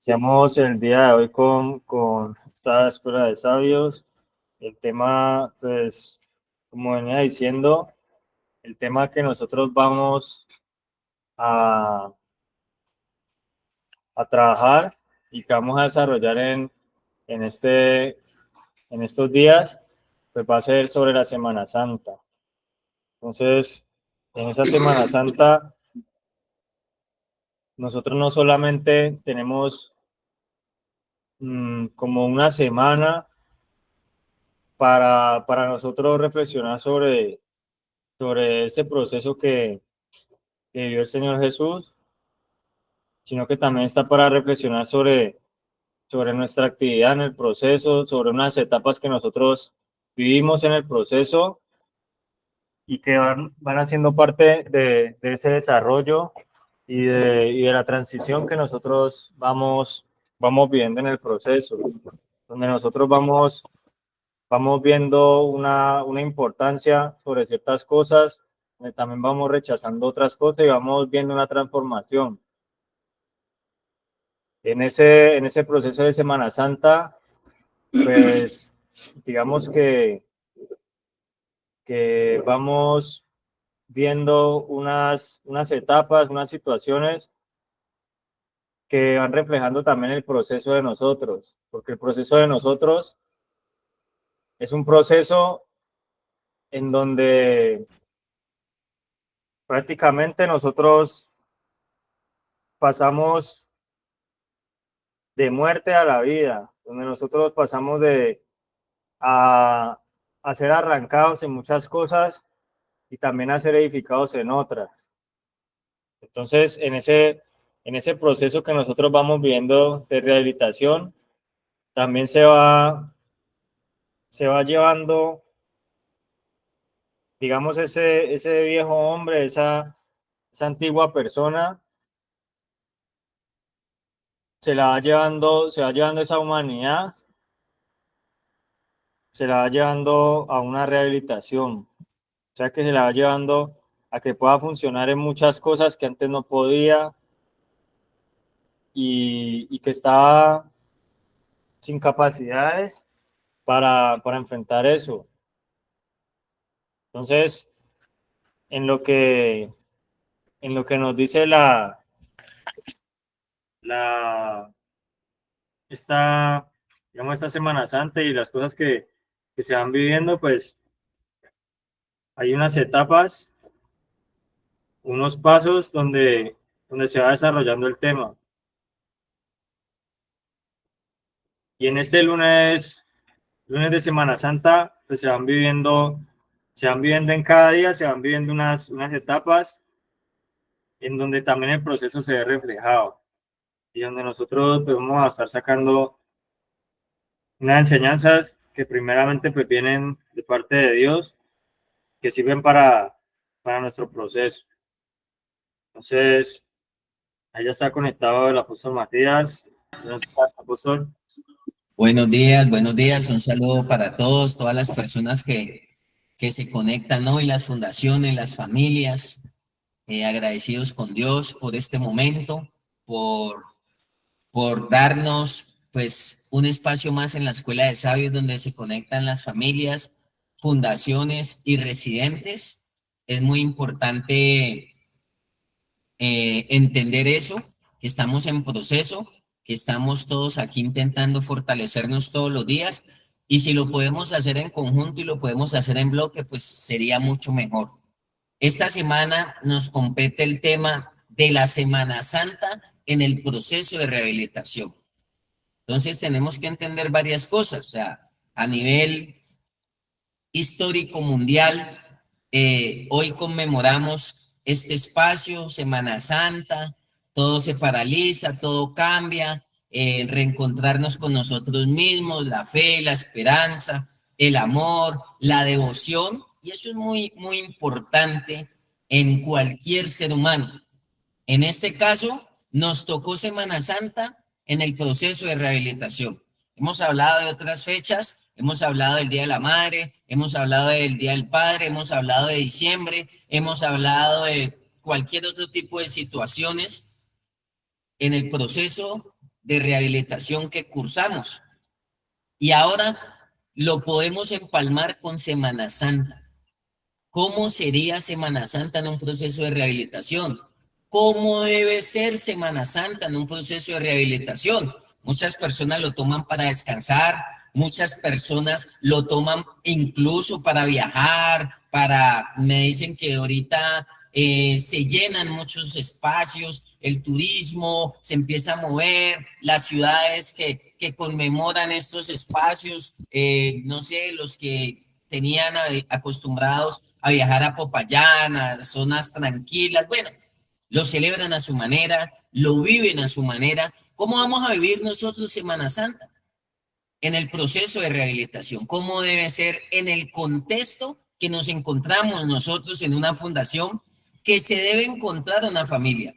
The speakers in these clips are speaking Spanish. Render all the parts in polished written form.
Iniciamos el día de hoy con esta escuela de sabios. El tema, pues, como venía diciendo, el tema que nosotros vamos a, a trabajar y que vamos a desarrollar en, este, en estos días, pues va a ser sobre la Semana Santa. Entonces, en esa Semana Santa, nosotros no solamente tenemos como una semana para nosotros reflexionar sobre ese proceso que vivió el Señor Jesús, sino que también está para reflexionar sobre nuestra actividad en el proceso, sobre unas etapas que nosotros vivimos en el proceso y que van haciendo parte de ese desarrollo y de la transición que nosotros vamos viendo en el proceso, donde nosotros vamos viendo una importancia sobre ciertas cosas, también vamos rechazando otras cosas y vamos viendo una transformación. En ese proceso de Semana Santa, pues digamos que vamos viendo unas etapas, unas situaciones que van reflejando también el proceso de nosotros, porque el proceso de nosotros es un proceso en donde prácticamente nosotros pasamos de muerte a la vida, donde nosotros pasamos a, a ser arrancados en muchas cosas y también a ser edificados en otras. Entonces, en ese proceso que nosotros vamos viendo de rehabilitación, también se va llevando, digamos, ese viejo hombre, esa antigua persona, se va llevando esa humanidad, se la va llevando a una rehabilitación. O sea que se la va llevando a que pueda funcionar en muchas cosas que antes no podía y que estaba sin capacidades para enfrentar eso. Entonces, en lo que, en lo que nos dice la, esta, digamos, esta Semana Santa y las cosas que se van viviendo, pues hay unas etapas, unos pasos donde se va desarrollando el tema. Y en este lunes de Semana Santa, pues se van viviendo en cada día, se van viviendo unas etapas en donde también el proceso se ve reflejado y donde nosotros pues, vamos a estar sacando unas enseñanzas que primeramente pues vienen de parte de Dios, que sirven para nuestro proceso. Entonces, ahí ya está conectado el apóstol Matías. Apóstol. Buenos días, un saludo para todos, todas las personas que se conectan hoy, las fundaciones, las familias, agradecidos con Dios por este momento, por darnos pues un espacio más en la Escuela de Sabios donde se conectan las familias, fundaciones y residentes. Es muy importante entender eso, que estamos en proceso, que estamos todos aquí intentando fortalecernos todos los días, y si lo podemos hacer en conjunto y lo podemos hacer en bloque, pues sería mucho mejor. Esta semana nos compete el tema de la Semana Santa en el proceso de rehabilitación. Entonces tenemos que entender varias cosas, o sea, a nivel histórico mundial, hoy conmemoramos este espacio, Semana Santa, todo se paraliza, todo cambia, reencontrarnos con nosotros mismos, la fe, la esperanza, el amor, la devoción, y eso es muy, muy importante en cualquier ser humano. En este caso, nos tocó Semana Santa en el proceso de rehabilitación. Hemos hablado de otras fechas, hemos hablado del Día de la Madre, hemos hablado del Día del Padre, hemos hablado de diciembre, hemos hablado de cualquier otro tipo de situaciones en el proceso de rehabilitación que cursamos. Y ahora lo podemos empalmar con Semana Santa. ¿Cómo sería Semana Santa en un proceso de rehabilitación? ¿Cómo debe ser Semana Santa en un proceso de rehabilitación? Muchas personas lo toman para descansar, muchas personas lo toman incluso para viajar, me dicen que ahorita se llenan muchos espacios, el turismo se empieza a mover, las ciudades que conmemoran estos espacios, no sé, los que tenían acostumbrados a viajar a Popayán, a zonas tranquilas, bueno, lo celebran a su manera, lo viven a su manera. ¿Cómo vamos a vivir nosotros Semana Santa? En el proceso de rehabilitación, ¿cómo debe ser en el contexto que nos encontramos nosotros en una fundación que se debe encontrar una familia?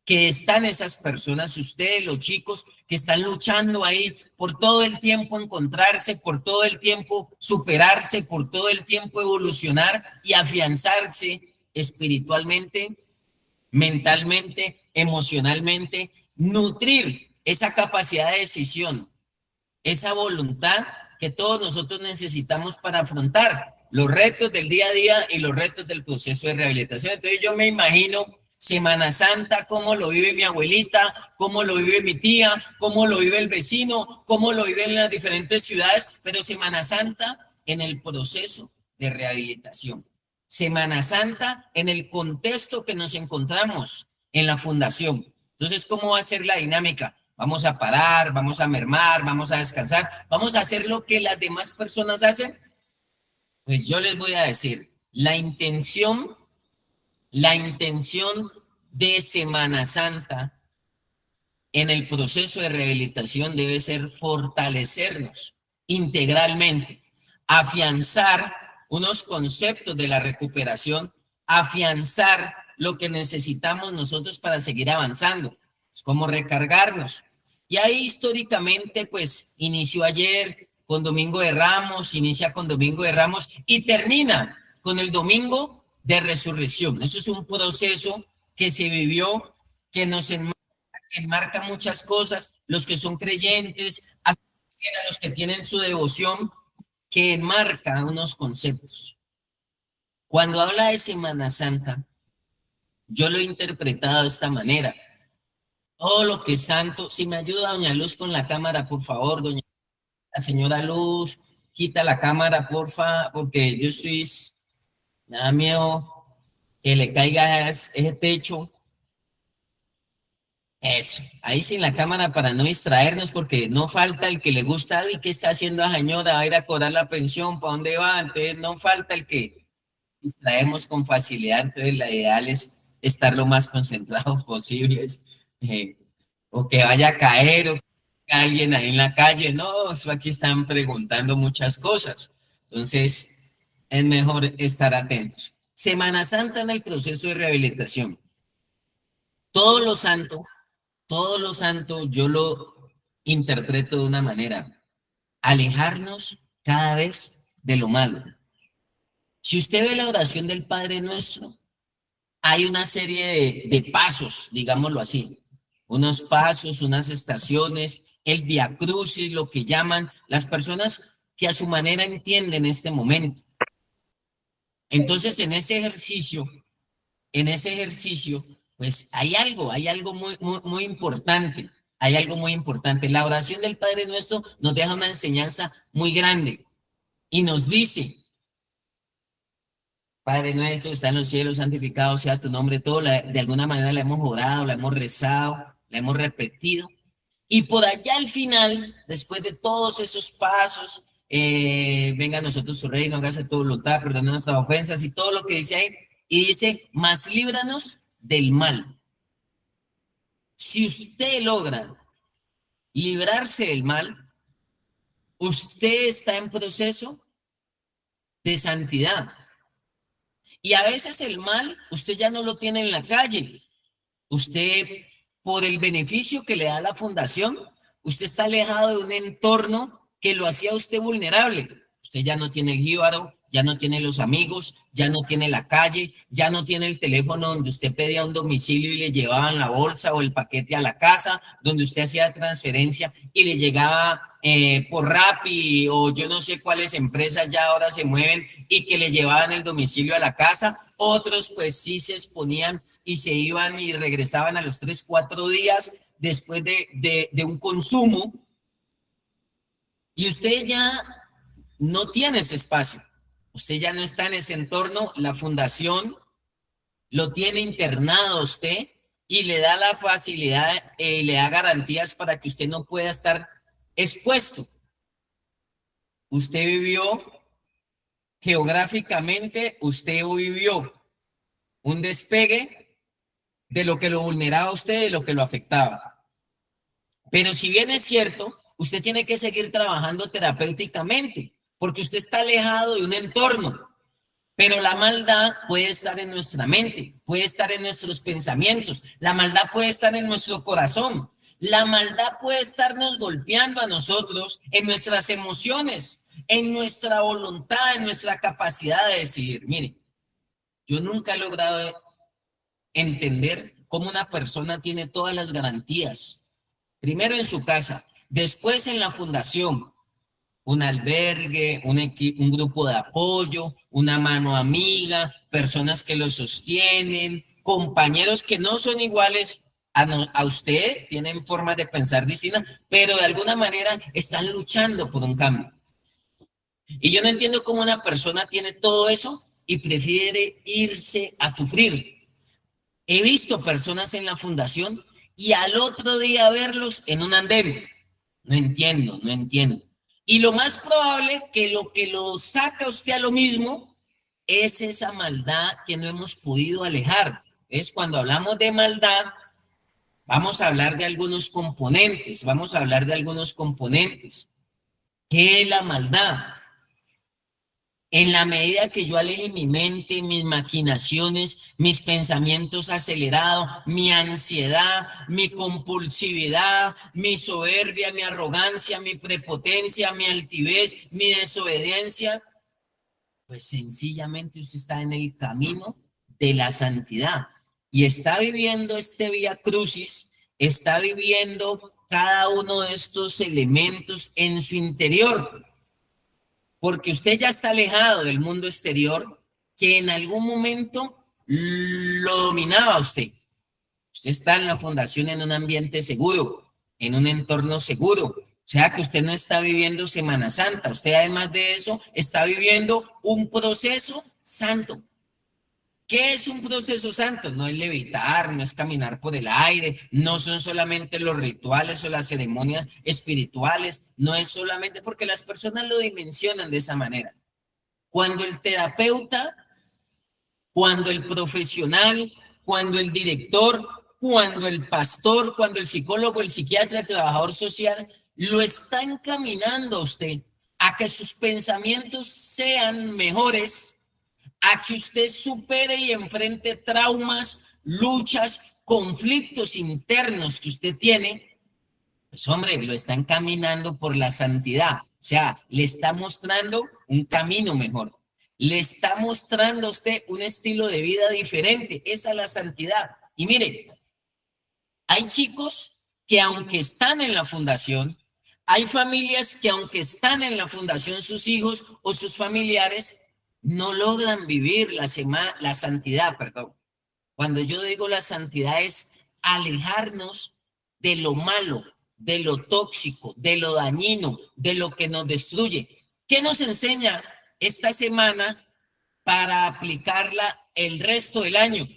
Que están esas personas, ustedes los chicos, que están luchando ahí por todo el tiempo encontrarse, por todo el tiempo superarse, por todo el tiempo evolucionar y afianzarse espiritualmente, mentalmente, emocionalmente, nutrir esa capacidad de decisión, esa voluntad que todos nosotros necesitamos para afrontar los retos del día a día y los retos del proceso de rehabilitación. Entonces yo me imagino Semana Santa, cómo lo vive mi abuelita, cómo lo vive mi tía, cómo lo vive el vecino, cómo lo vive en las diferentes ciudades, pero Semana Santa en el proceso de rehabilitación. Semana Santa en el contexto que nos encontramos en la fundación. Entonces, ¿cómo va a ser la dinámica? Vamos a parar, vamos a mermar, vamos a descansar, vamos a hacer lo que las demás personas hacen. Pues yo les voy a decir, la intención de Semana Santa en el proceso de rehabilitación debe ser fortalecernos integralmente, afianzar unos conceptos de la recuperación, afianzar lo que necesitamos nosotros para seguir avanzando, es como recargarnos. Y ahí históricamente pues inició ayer con Domingo de Ramos, inicia con Domingo de Ramos y termina con el Domingo de Resurrección. Eso es un proceso que se vivió, que nos enmarca muchas cosas, los que son creyentes, hasta los que tienen su devoción, que enmarca unos conceptos. Cuando habla de Semana Santa, yo lo he interpretado de esta manera. Todo lo que es santo, si me ayuda doña Luz con la cámara, por favor, la señora Luz, quita la cámara, porfa, porque yo estoy, me da miedo que le caiga ese techo. Eso, ahí sin la cámara para no distraernos, porque no falta el que le gusta, y ¿qué está haciendo la señora? Va a ir a cobrar la pensión, ¿para dónde va? Entonces no falta el que distraemos con facilidad, entonces la ideal es estar lo más concentrados posibles, o que vaya a caer, o que alguien ahí en la calle, no, eso aquí están preguntando muchas cosas, entonces es mejor estar atentos. Semana Santa en el proceso de rehabilitación. Todo lo santo yo lo interpreto de una manera, alejarnos cada vez de lo malo. Si usted ve la oración del Padre Nuestro, hay una serie de pasos, digámoslo así, unos pasos, unas estaciones, el Vía Crucis, lo que llaman las personas que a su manera entienden este momento. Entonces, en ese ejercicio, pues hay algo muy importante, hay algo muy importante. La oración del Padre Nuestro nos deja una enseñanza muy grande y nos dice: Padre nuestro que está en los cielos, santificado sea tu nombre. Todo de alguna manera la hemos orado, la hemos rezado, la hemos repetido. Y por allá al final, después de todos esos pasos, venga a nosotros tu reino, hágase tu voluntad, perdona nuestras ofensas y todo lo que dice ahí. Y dice: mas líbranos del mal. Si usted logra librarse del mal, usted está en proceso de santidad. Y a veces el mal usted ya no lo tiene en la calle. Usted, por el beneficio que le da la fundación, usted está alejado de un entorno que lo hacía usted vulnerable. Usted ya no tiene el jíbaro, ya no tiene los amigos, ya no tiene la calle, ya no tiene el teléfono donde usted pedía un domicilio y le llevaban la bolsa o el paquete a la casa, donde usted hacía transferencia y le llegaba por Rappi o yo no sé cuáles empresas ya ahora se mueven y que le llevaban el domicilio a la casa. Otros pues sí se exponían y se iban y regresaban a los 3, 4 días después de un consumo. Y usted ya no tiene ese espacio. Usted ya no está en ese entorno. La fundación lo tiene internado a usted y le da la facilidad y le da garantías para que usted no pueda estar expuesto. Usted vivió geográficamente, usted vivió un despegue de lo que lo vulneraba a usted, de lo que lo afectaba. Pero si bien es cierto, usted tiene que seguir trabajando terapéuticamente, porque usted está alejado de un entorno, pero la maldad puede estar en nuestra mente, puede estar en nuestros pensamientos, la maldad puede estar en nuestro corazón, la maldad puede estarnos golpeando a nosotros en nuestras emociones, en nuestra voluntad, en nuestra capacidad de decidir. Mire, yo nunca he logrado entender cómo una persona tiene todas las garantías, primero en su casa, después en la fundación, un albergue, un grupo de apoyo, una mano amiga, personas que lo sostienen, compañeros que no son iguales a usted, tienen formas de pensar distintas, pero de alguna manera están luchando por un cambio. Y yo no entiendo cómo una persona tiene todo eso y prefiere irse a sufrir. He visto personas en la fundación y al otro día verlos en un andén. No entiendo, no entiendo. Y lo más probable que lo saca usted a lo mismo es esa maldad que no hemos podido alejar. Es cuando hablamos de maldad, vamos a hablar de algunos componentes, ¿Qué es la maldad? En la medida que yo aleje mi mente, mis maquinaciones, mis pensamientos acelerados, mi ansiedad, mi compulsividad, mi soberbia, mi arrogancia, mi prepotencia, mi altivez, mi desobediencia, pues sencillamente usted está en el camino de la santidad y está viviendo este vía crucis, está viviendo cada uno de estos elementos en su interior, porque usted ya está alejado del mundo exterior que en algún momento lo dominaba a usted. Usted está en la fundación en un ambiente seguro, en un entorno seguro. O sea que usted no está viviendo Semana Santa, usted además de eso está viviendo un proceso santo. ¿Qué es un proceso santo? No es levitar, no es caminar por el aire, no son solamente los rituales o las ceremonias espirituales, no es solamente porque las personas lo dimensionan de esa manera. Cuando el terapeuta, cuando el profesional, cuando el director, cuando el pastor, cuando el psicólogo, el psiquiatra, el trabajador social, lo está encaminando a usted a que sus pensamientos sean mejores, a que usted supere y enfrente traumas, luchas, conflictos internos que usted tiene, pues hombre, lo está encaminando por la santidad. O sea, le está mostrando un camino mejor. Le está mostrando a usted un estilo de vida diferente. Esa es la santidad. Y mire, hay chicos que aunque están en la fundación, hay familias que aunque están en la fundación, sus hijos o sus familiares no logran vivir la santidad, perdón. Cuando yo digo la santidad es alejarnos de lo malo, de lo tóxico, de lo dañino, de lo que nos destruye. ¿Qué nos enseña esta semana para aplicarla el resto del año?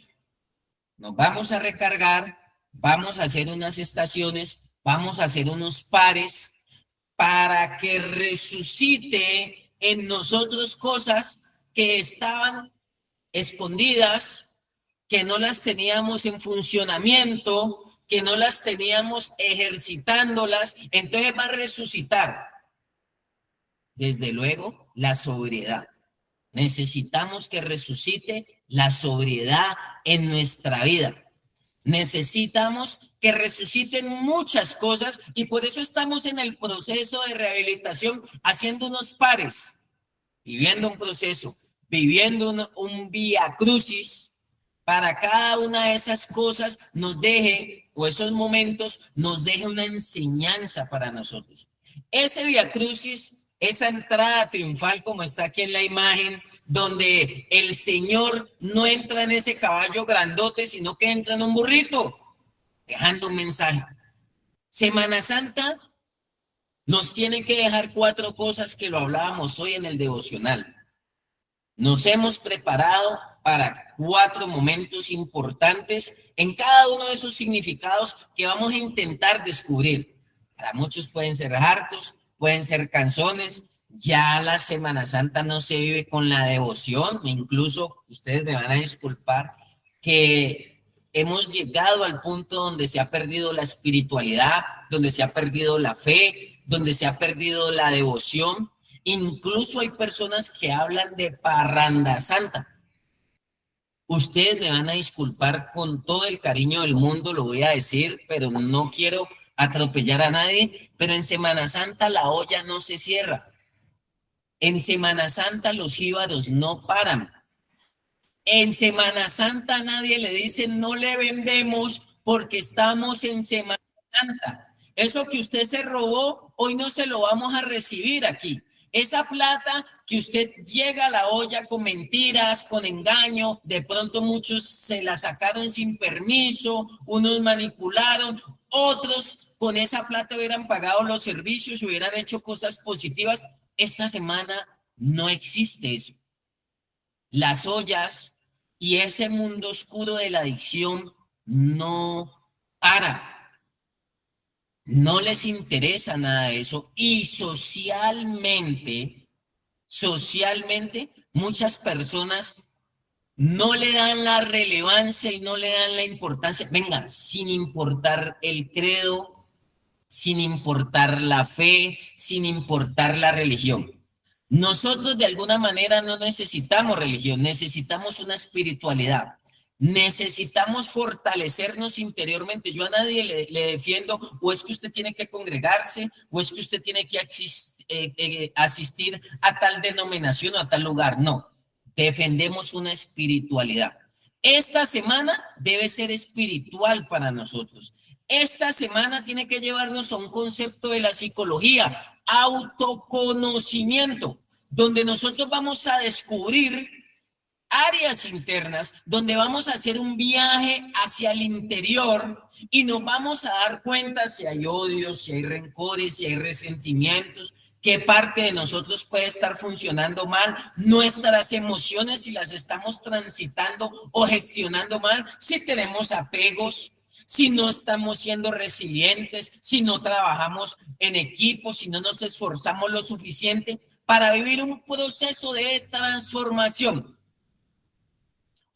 Nos vamos a recargar, vamos a hacer unas estaciones, vamos a hacer unos pares para que resucite en nosotros cosas que estaban escondidas, que no las teníamos en funcionamiento, que no las teníamos ejercitándolas, entonces va a resucitar. Desde luego, la sobriedad. Necesitamos que resucite la sobriedad en nuestra vida. Necesitamos que resuciten muchas cosas y por eso estamos en el proceso de rehabilitación haciendo unos pares. viviendo un proceso, viviendo un vía crucis, para cada una de esas cosas nos deje, o esos momentos nos deje una enseñanza para nosotros. Ese vía crucis, esa entrada triunfal como está aquí en la imagen, donde el Señor no entra en ese caballo grandote, sino que entra en un burrito, dejando un mensaje. Semana Santa nos tiene que dejar 4 cosas que lo hablábamos hoy en el devocional. Nos hemos preparado para 4 momentos importantes en cada uno de esos significados que vamos a intentar descubrir. Para muchos pueden ser hartos, pueden ser canzones. Ya la Semana Santa no se vive con la devoción, incluso ustedes me van a disculpar que hemos llegado al punto donde se ha perdido la espiritualidad, donde se ha perdido la fe, donde se ha perdido la devoción. Incluso hay personas que hablan de parranda santa. Ustedes me van a disculpar con todo el cariño del mundo, lo voy a decir, pero no quiero atropellar a nadie, pero en Semana Santa la olla no se cierra. En Semana Santa los jíbaros no paran. En Semana Santa nadie le dice no le vendemos porque estamos en Semana Santa. Eso que usted se robó, hoy no se lo vamos a recibir aquí. Esa plata que usted llega a la olla con mentiras, con engaño, de pronto muchos se la sacaron sin permiso, unos manipularon, otros con esa plata hubieran pagado los servicios, hubieran hecho cosas positivas. Esta semana no existe eso. Las ollas y ese mundo oscuro de la adicción no para. No les interesa nada de eso y socialmente, muchas personas no le dan la relevancia y no le dan la importancia. Venga, sin importar el credo, sin importar la fe, sin importar la religión. Nosotros de alguna manera no necesitamos religión, necesitamos una espiritualidad. Necesitamos fortalecernos interiormente. Yo a nadie le defiendo, o es que usted tiene que congregarse, o es que usted tiene que asistir a tal denominación o a tal lugar. No, defendemos una espiritualidad. Esta semana debe ser espiritual para nosotros. Esta semana tiene que llevarnos a un concepto de la psicología, autoconocimiento, donde nosotros vamos a descubrir áreas internas, donde vamos a hacer un viaje hacia el interior y nos vamos a dar cuenta si hay odios, si hay rencores, si hay resentimientos, qué parte de nosotros puede estar funcionando mal, nuestras emociones si las estamos transitando o gestionando mal, si tenemos apegos, si no estamos siendo resilientes, si no trabajamos en equipo, si no nos esforzamos lo suficiente para vivir un proceso de transformación.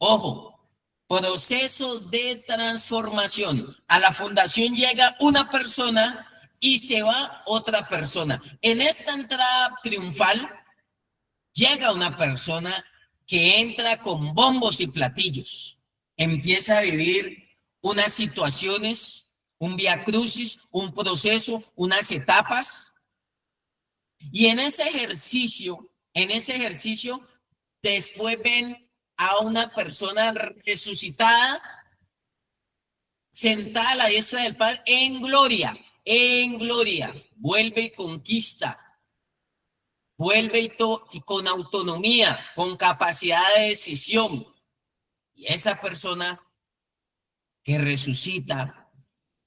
Ojo, proceso de transformación. A la fundación llega una persona y se va otra persona. En esta entrada triunfal llega una persona que entra con bombos y platillos. Empieza a vivir unas situaciones, un vía crucis, un proceso, unas etapas. Y en ese ejercicio, después ven a una persona resucitada, sentada a la diestra del Padre en gloria, vuelve y conquista, vuelve y con autonomía, con capacidad de decisión. Y esa persona que resucita,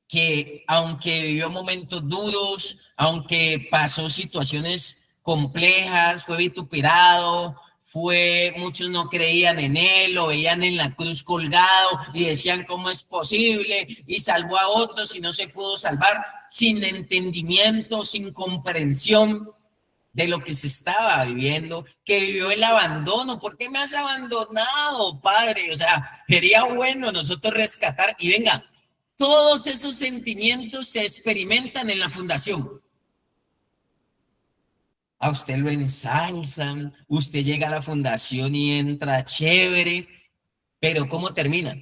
que aunque vivió momentos duros, aunque pasó situaciones complejas, fue vituperado, muchos no creían en él, lo veían en la cruz colgado y decían cómo es posible, y salvó a otros y no se pudo salvar, sin entendimiento, sin comprensión de lo que se estaba viviendo, que vivió el abandono. ¿Por qué me has abandonado, Padre? O sea, sería bueno nosotros rescatar, y venga, todos esos sentimientos se experimentan en la fundación. A usted lo ensalzan, usted llega a la fundación y entra chévere, pero ¿cómo termina?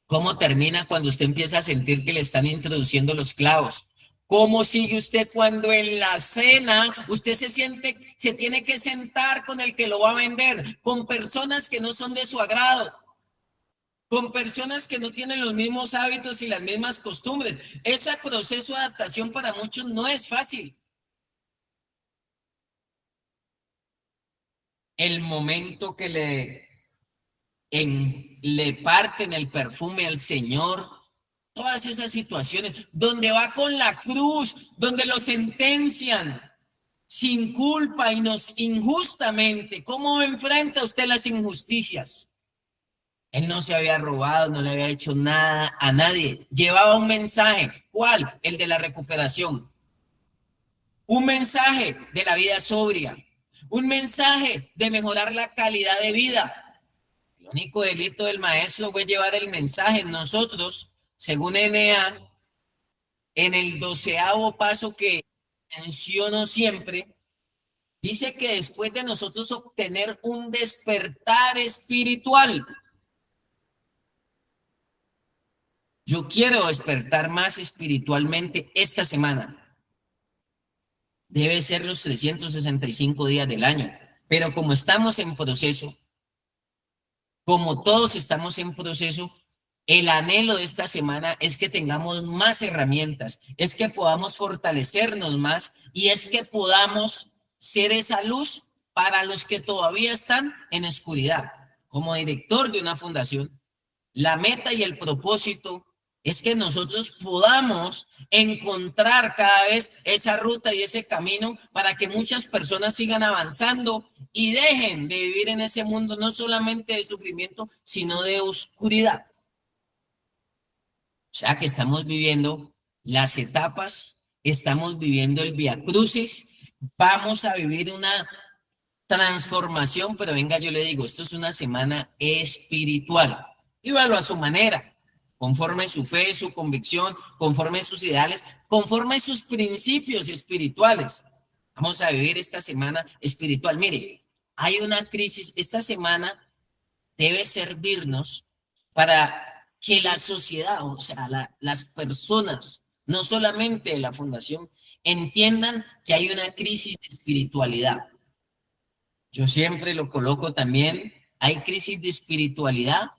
¿Cómo termina cuando usted empieza a sentir que le están introduciendo los clavos? ¿Cómo sigue usted cuando en la cena usted se siente se tiene que sentar con el que lo va a vender, con personas que no son de su agrado, con personas que no tienen los mismos hábitos y las mismas costumbres. Ese proceso de adaptación para muchos no es fácil. El momento que le parten el perfume al Señor, todas esas situaciones, donde va con la cruz, donde lo sentencian sin culpa y nos injustamente. ¿Cómo enfrenta usted las injusticias? Él no se había robado, no le había hecho nada a nadie. Llevaba un mensaje. ¿Cuál? El de la recuperación. Un mensaje de la vida sobria. Un mensaje de mejorar la calidad de vida. El único delito del maestro fue llevar el mensaje. Nosotros, según N.A., en el 12º paso que menciono siempre, dice que después de nosotros obtener un despertar espiritual, yo quiero despertar más espiritualmente esta semana. Debe ser los 365 días del año. Pero como estamos en proceso, como todos estamos en proceso, el anhelo de esta semana es que tengamos más herramientas, es que podamos fortalecernos más y es que podamos ser esa luz para los que todavía están en oscuridad. Como director de una fundación, la meta y el propósito es que nosotros podamos encontrar cada vez esa ruta y ese camino para que muchas personas sigan avanzando y dejen de vivir en ese mundo no solamente de sufrimiento, sino de oscuridad. O sea que estamos viviendo las etapas, estamos viviendo el Vía Crucis, vamos a vivir una transformación, pero venga, yo le digo, esto es una semana espiritual. Vívalo a su manera, conforme su fe, su convicción, conforme sus ideales, conforme sus principios espirituales. Vamos a vivir esta semana espiritual. Mire, hay una crisis. Esta semana debe servirnos para que la sociedad, o sea, las personas, no solamente de la fundación, entiendan que hay una crisis de espiritualidad. Yo siempre lo coloco también, hay crisis de espiritualidad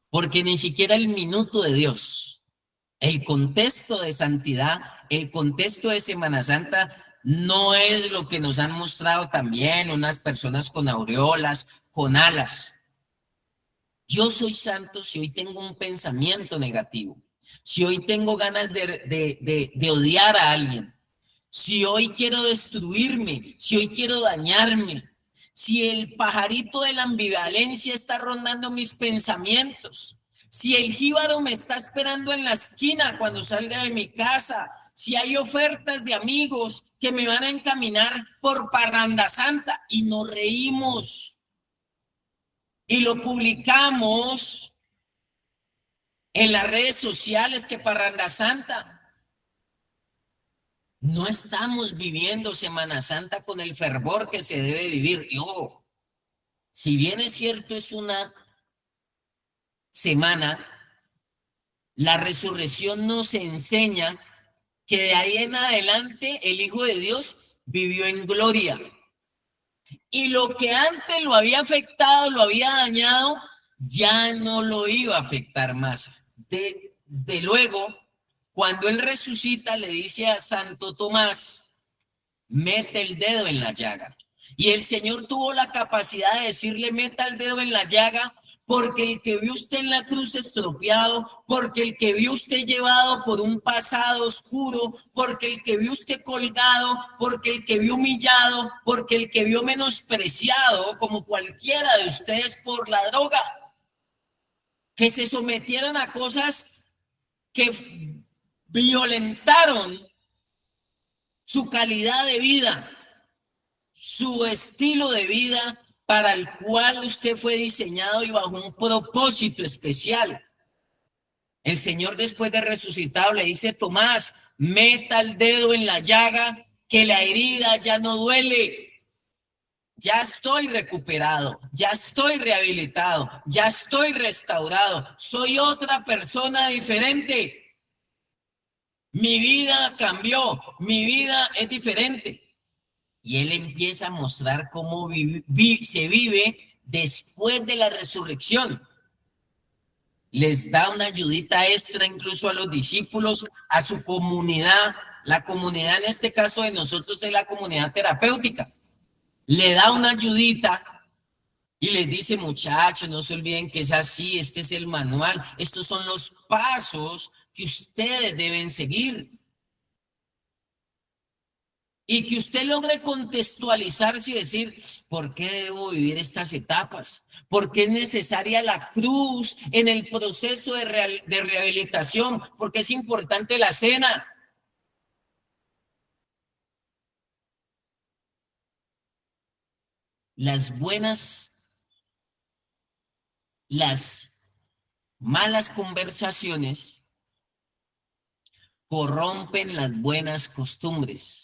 porque ni siquiera el minuto de Dios, el contexto de santidad, el contexto de Semana Santa no es lo que nos han mostrado también unas personas con aureolas, con alas. Yo soy santo si hoy tengo un pensamiento negativo, si hoy tengo ganas de odiar a alguien, si hoy quiero destruirme, si hoy quiero dañarme, si el pajarito de la ambivalencia está rondando mis pensamientos, si el jíbaro me está esperando en la esquina cuando salga de mi casa, si hay ofertas de amigos que me van a encaminar por Parranda Santa y nos reímos y lo publicamos en las redes sociales que Parranda Santa. No estamos viviendo Semana Santa con el fervor que se debe vivir. Y ojo, si bien es cierto, es una semana, la resurrección nos enseña que de ahí en adelante el Hijo de Dios vivió en gloria. Y lo que antes lo había afectado, lo había dañado, ya no lo iba a afectar más. De luego, cuando él resucita, le dice a Santo Tomás, mete el dedo en la llaga. Y el Señor tuvo la capacidad de decirle, meta el dedo en la llaga, porque el que vio usted en la cruz estropeado, porque el que vio usted llevado por un pasado oscuro, porque el que vio usted colgado, porque el que vio humillado, porque el que vio menospreciado, como cualquiera de ustedes por la droga, que se sometieron a cosas que violentaron su calidad de vida, su estilo de vida para el cual usted fue diseñado y bajo un propósito especial. El Señor, después de resucitado, le dice, Tomás, meta el dedo en la llaga, que la herida ya no duele. Ya estoy recuperado, ya estoy rehabilitado, ya estoy restaurado. Soy otra persona diferente. Mi vida cambió, mi vida es diferente. Y él empieza a mostrar cómo se vive después de la resurrección. Les da una ayudita extra incluso a los discípulos, a su comunidad. La comunidad en este caso de nosotros es la comunidad terapéutica. Le da una ayudita y les dice, muchachos, no se olviden que es así, este es el manual, estos son los pasos que ustedes deben seguir. Y que usted logre contextualizarse y decir, ¿por qué debo vivir estas etapas? ¿Por qué es necesaria la cruz en el proceso de rehabilitación? ¿Por qué es importante la cena? Las malas conversaciones corrompen las buenas costumbres.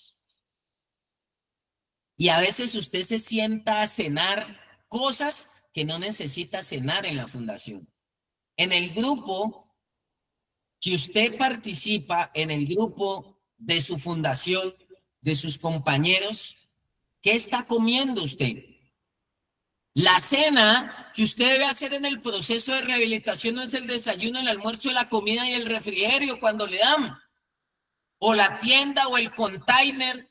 Y a veces usted se sienta a cenar cosas que no necesita cenar en la fundación. En el grupo que usted participa, en el grupo de su fundación, de sus compañeros, ¿qué está comiendo usted? La cena que usted debe hacer en el proceso de rehabilitación no es el desayuno, el almuerzo, la comida y el refrigerio cuando le dan, o la tienda o el container,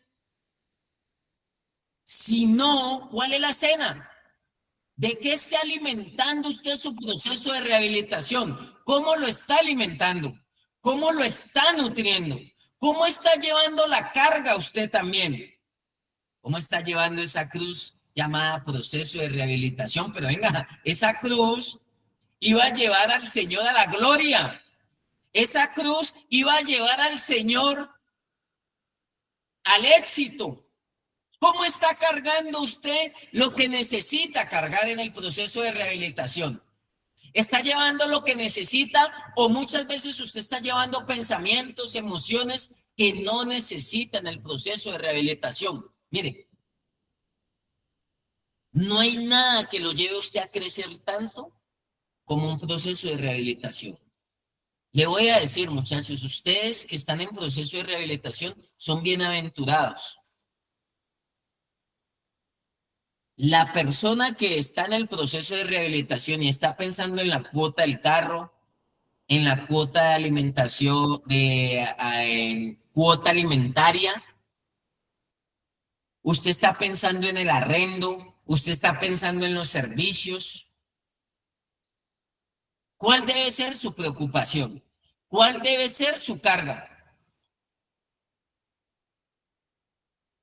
sino ¿cuál es la cena? ¿De qué está alimentando usted su proceso de rehabilitación? ¿Cómo lo está alimentando? ¿Cómo lo está nutriendo? ¿Cómo está llevando la carga usted también? ¿Cómo está llevando esa cruz llamada proceso de rehabilitación? Pero venga, esa cruz iba a llevar al Señor a la gloria. Esa cruz iba a llevar al Señor al éxito. ¿Cómo está cargando usted lo que necesita cargar en el proceso de rehabilitación? ¿Está llevando lo que necesita o muchas veces usted está llevando pensamientos, emociones que no necesita en el proceso de rehabilitación? Mire, no hay nada que lo lleve a usted a crecer tanto como un proceso de rehabilitación. Le voy a decir, muchachos, ustedes que están en proceso de rehabilitación son bienaventurados. La persona que está en el proceso de rehabilitación y está pensando en la cuota del carro, en la cuota de alimentación, cuota alimentaria, usted está pensando en el arrendo, usted está pensando en los servicios. ¿Cuál debe ser su preocupación? ¿Cuál debe ser su carga?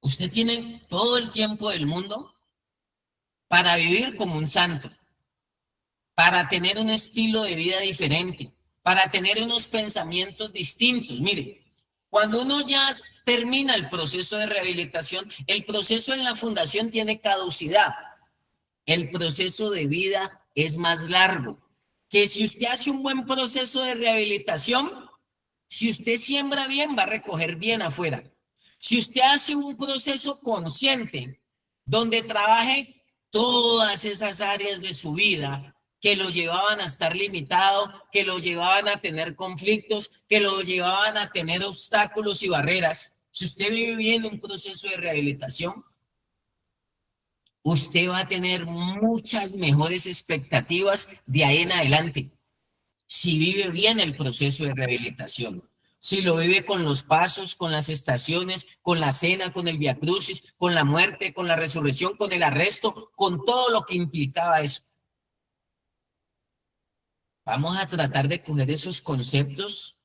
Usted tiene todo el tiempo del mundo para vivir como un santo, para tener un estilo de vida diferente, para tener unos pensamientos distintos. Mire, cuando uno ya termina el proceso de rehabilitación, el proceso en la fundación tiene caducidad. El proceso de vida es más largo. Que si usted hace un buen proceso de rehabilitación, si usted siembra bien, va a recoger bien afuera. Si usted hace un proceso consciente, donde trabaje todas esas áreas de su vida que lo llevaban a estar limitado, que lo llevaban a tener conflictos, que lo llevaban a tener obstáculos y barreras. Si usted vive bien un proceso de rehabilitación, usted va a tener muchas mejores expectativas de ahí en adelante. Si vive bien el proceso de rehabilitación, si lo vive con los pasos, con las estaciones, con la cena, con el viacrucis, con la muerte, con la resurrección, con el arresto, con todo lo que implicaba eso. Vamos a tratar de coger esos conceptos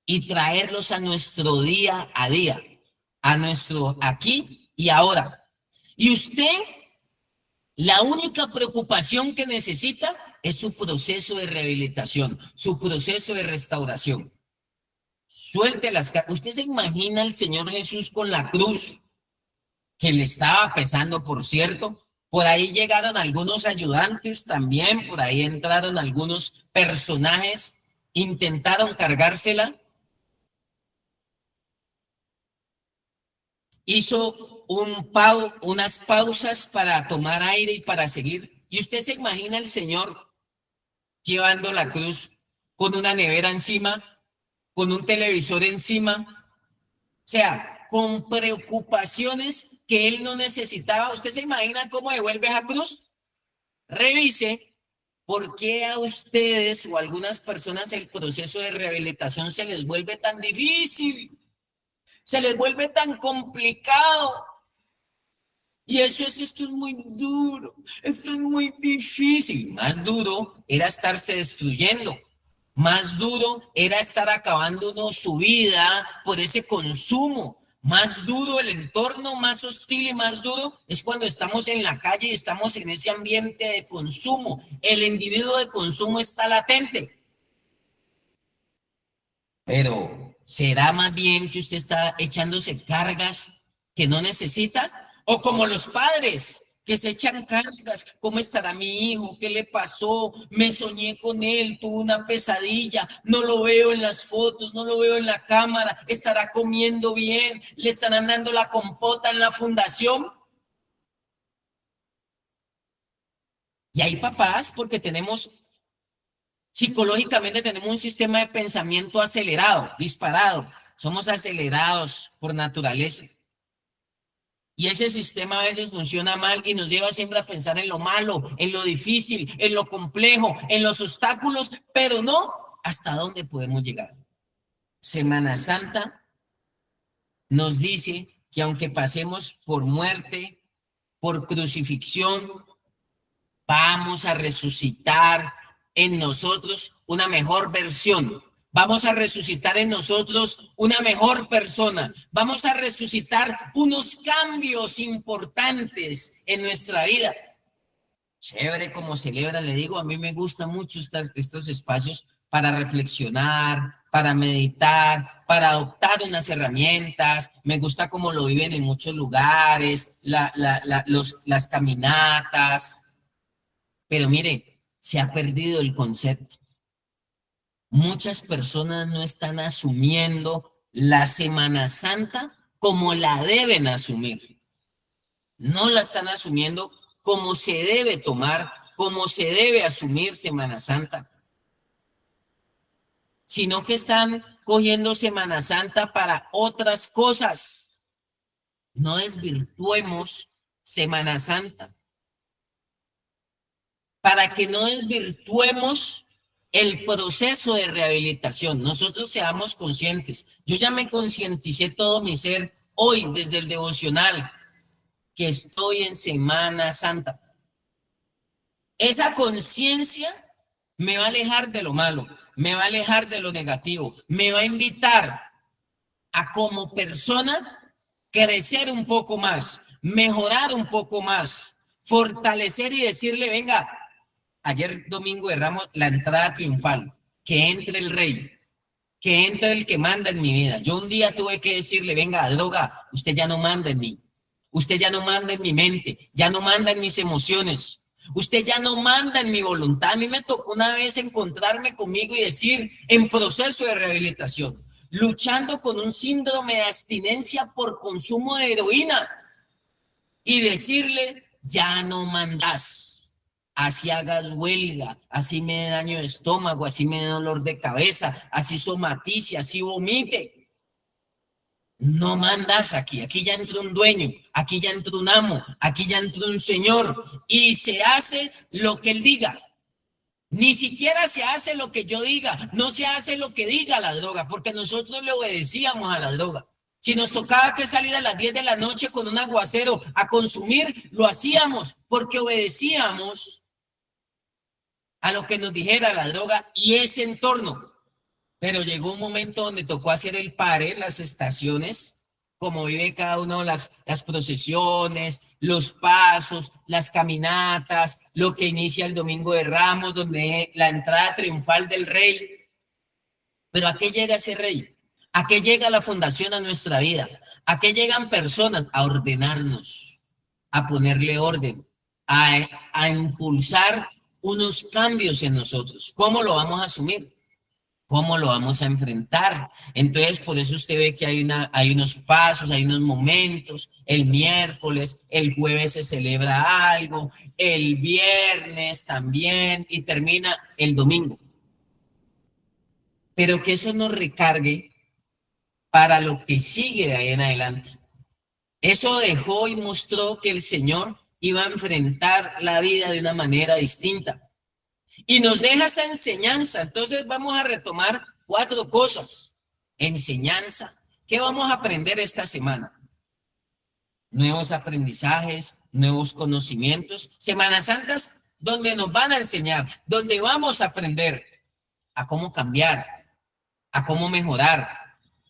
y traerlos a nuestro día a día, a nuestro aquí y ahora. Y usted, la única preocupación que necesita es su proceso de rehabilitación, su proceso de restauración. Suelte las cargas. Usted se imagina al Señor Jesús con la cruz que le estaba pesando, por cierto. Por ahí llegaron algunos ayudantes también, por ahí entraron algunos personajes, intentaron cargársela. Hizo unas pausas para tomar aire y para seguir. Y usted se imagina al Señor llevando la cruz con una nevera encima, con un televisor encima. O sea, con preocupaciones que él no necesitaba. ¿Usted se imagina cómo devuelve esa cruz? Revise por qué a ustedes o a algunas personas el proceso de rehabilitación se les vuelve tan difícil, se les vuelve tan complicado. Y esto es muy duro, esto es muy difícil. Más duro era estarse destruyendo. Más duro era estar acabando uno su vida por ese consumo. Más duro el entorno, más hostil y más duro es cuando estamos en la calle y estamos en ese ambiente de consumo. El individuo de consumo está latente. Pero ¿será más bien que usted está echándose cargas que no necesita? O como los padres que se echan cargas, ¿cómo estará mi hijo? ¿Qué le pasó? Me soñé con él, tuve una pesadilla, no lo veo en las fotos, no lo veo en la cámara, estará comiendo bien, le estarán dando la compota en la fundación. Y hay papás porque psicológicamente tenemos un sistema de pensamiento acelerado, disparado. Somos acelerados por naturaleza. Y ese sistema a veces funciona mal y nos lleva siempre a pensar en lo malo, en lo difícil, en lo complejo, en los obstáculos, pero no hasta dónde podemos llegar. Semana Santa nos dice que aunque pasemos por muerte, por crucifixión, vamos a resucitar en nosotros una mejor versión. Vamos a resucitar en nosotros una mejor persona. Vamos a resucitar unos cambios importantes en nuestra vida. Chévere como celebra, le digo, a mí me gustan mucho estos espacios para reflexionar, para meditar, para adoptar unas herramientas. Me gusta cómo lo viven en muchos lugares, las caminatas. Pero mire, se ha perdido el concepto. Muchas personas no están asumiendo la Semana Santa como la deben asumir. No la están asumiendo como se debe tomar, como se debe asumir Semana Santa. Sino que están cogiendo Semana Santa para otras cosas. No desvirtuemos Semana Santa. Para que no desvirtuemos el proceso de rehabilitación. Nosotros seamos conscientes. Yo ya me concienticé todo mi ser hoy desde el devocional que estoy en Semana Santa. Esa conciencia me va a alejar de lo malo, me va a alejar de lo negativo, me va a invitar a como persona crecer un poco más, mejorar un poco más, fortalecer y decirle, venga, ayer domingo de Ramos, la entrada triunfal, que entre el rey, que entre el que manda en mi vida. Yo un día tuve que decirle, venga, droga, usted ya no manda en mí, usted ya no manda en mi mente, ya no manda en mis emociones, usted ya no manda en mi voluntad. A mí me tocó una vez encontrarme conmigo y decir, en proceso de rehabilitación, luchando con un síndrome de abstinencia por consumo de heroína, y decirle, ya no mandas, así hagas huelga, así me dé daño de estómago, así me dé dolor de cabeza, así somatice, así vomite. No mandas aquí, aquí ya entró un dueño, aquí ya entró un amo, aquí ya entró un señor y se hace lo que él diga. Ni siquiera se hace lo que yo diga, no se hace lo que diga la droga, porque nosotros le obedecíamos a la droga. Si nos tocaba que salir a las 10 de la noche con un aguacero a consumir, lo hacíamos porque obedecíamos a lo que nos dijera la droga y ese entorno. Pero llegó un momento donde tocó hacer el pare, las estaciones, como vive cada uno, las procesiones, los pasos, las caminatas, lo que inicia el Domingo de Ramos, donde la entrada triunfal del rey. Pero ¿a qué llega ese rey? ¿A qué llega la fundación a nuestra vida? ¿A qué llegan personas? A ordenarnos, a ponerle orden, a impulsar unos cambios en nosotros. ¿Cómo lo vamos a asumir? ¿Cómo lo vamos a enfrentar? Entonces, por eso usted ve que hay unos pasos, hay unos momentos. El miércoles, el jueves se celebra algo, el viernes también y termina el domingo. Pero que eso nos recargue para lo que sigue de ahí en adelante. Eso dejó y mostró que el Señor iba a enfrentar la vida de una manera distinta. Y nos deja esa enseñanza. Entonces vamos a retomar 4 cosas. Enseñanza. ¿Qué vamos a aprender esta semana? Nuevos aprendizajes, nuevos conocimientos. Semanas Santas donde nos van a enseñar, donde vamos a aprender a cómo cambiar, a cómo mejorar,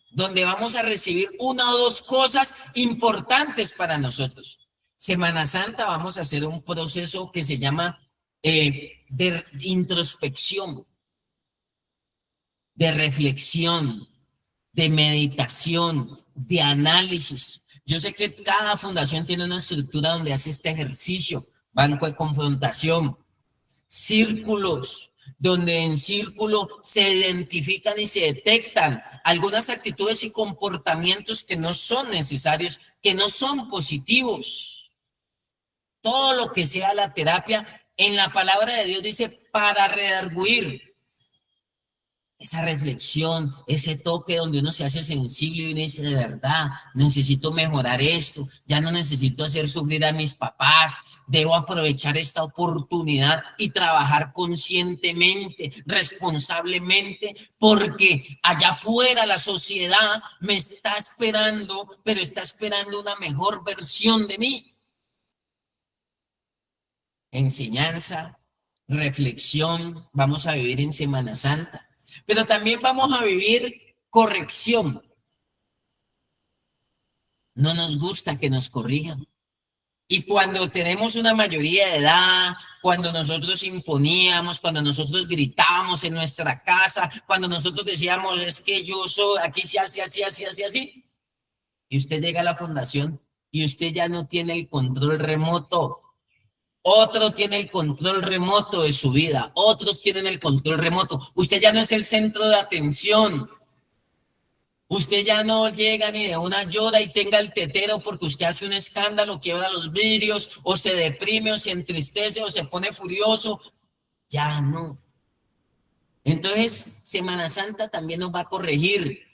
donde vamos a recibir 1 o 2 cosas importantes para nosotros. Semana Santa vamos a hacer un proceso que se llama de introspección, de reflexión, de meditación, de análisis. Yo sé que cada fundación tiene una estructura donde hace este ejercicio, banco de confrontación, círculos, donde en círculo se identifican y se detectan algunas actitudes y comportamientos que no son necesarios, que no son positivos. Todo lo que sea la terapia, en la palabra de Dios dice para redarguir. Esa reflexión, ese toque donde uno se hace sensible y uno dice, de verdad, necesito mejorar esto, ya no necesito hacer sufrir a mis papás, debo aprovechar esta oportunidad y trabajar conscientemente, responsablemente, porque allá afuera la sociedad me está esperando, pero está esperando una mejor versión de mí. Enseñanza, reflexión, vamos a vivir en Semana Santa. Pero también vamos a vivir corrección. No nos gusta que nos corrijan. Y cuando tenemos una mayoría de edad, cuando nosotros imponíamos, cuando nosotros gritábamos en nuestra casa, cuando nosotros decíamos, es que yo soy, aquí se hace así, así, así, así. Y usted llega a la fundación y usted ya no tiene el control remoto. Otro tiene el control remoto de su vida, otros tienen el control remoto. Usted ya no es el centro de atención. Usted ya no llega ni de una llora y tenga el tetero porque usted hace un escándalo, quiebra los vidrios, o se deprime, o se entristece, o se pone furioso. Ya no. Entonces, Semana Santa también nos va a corregir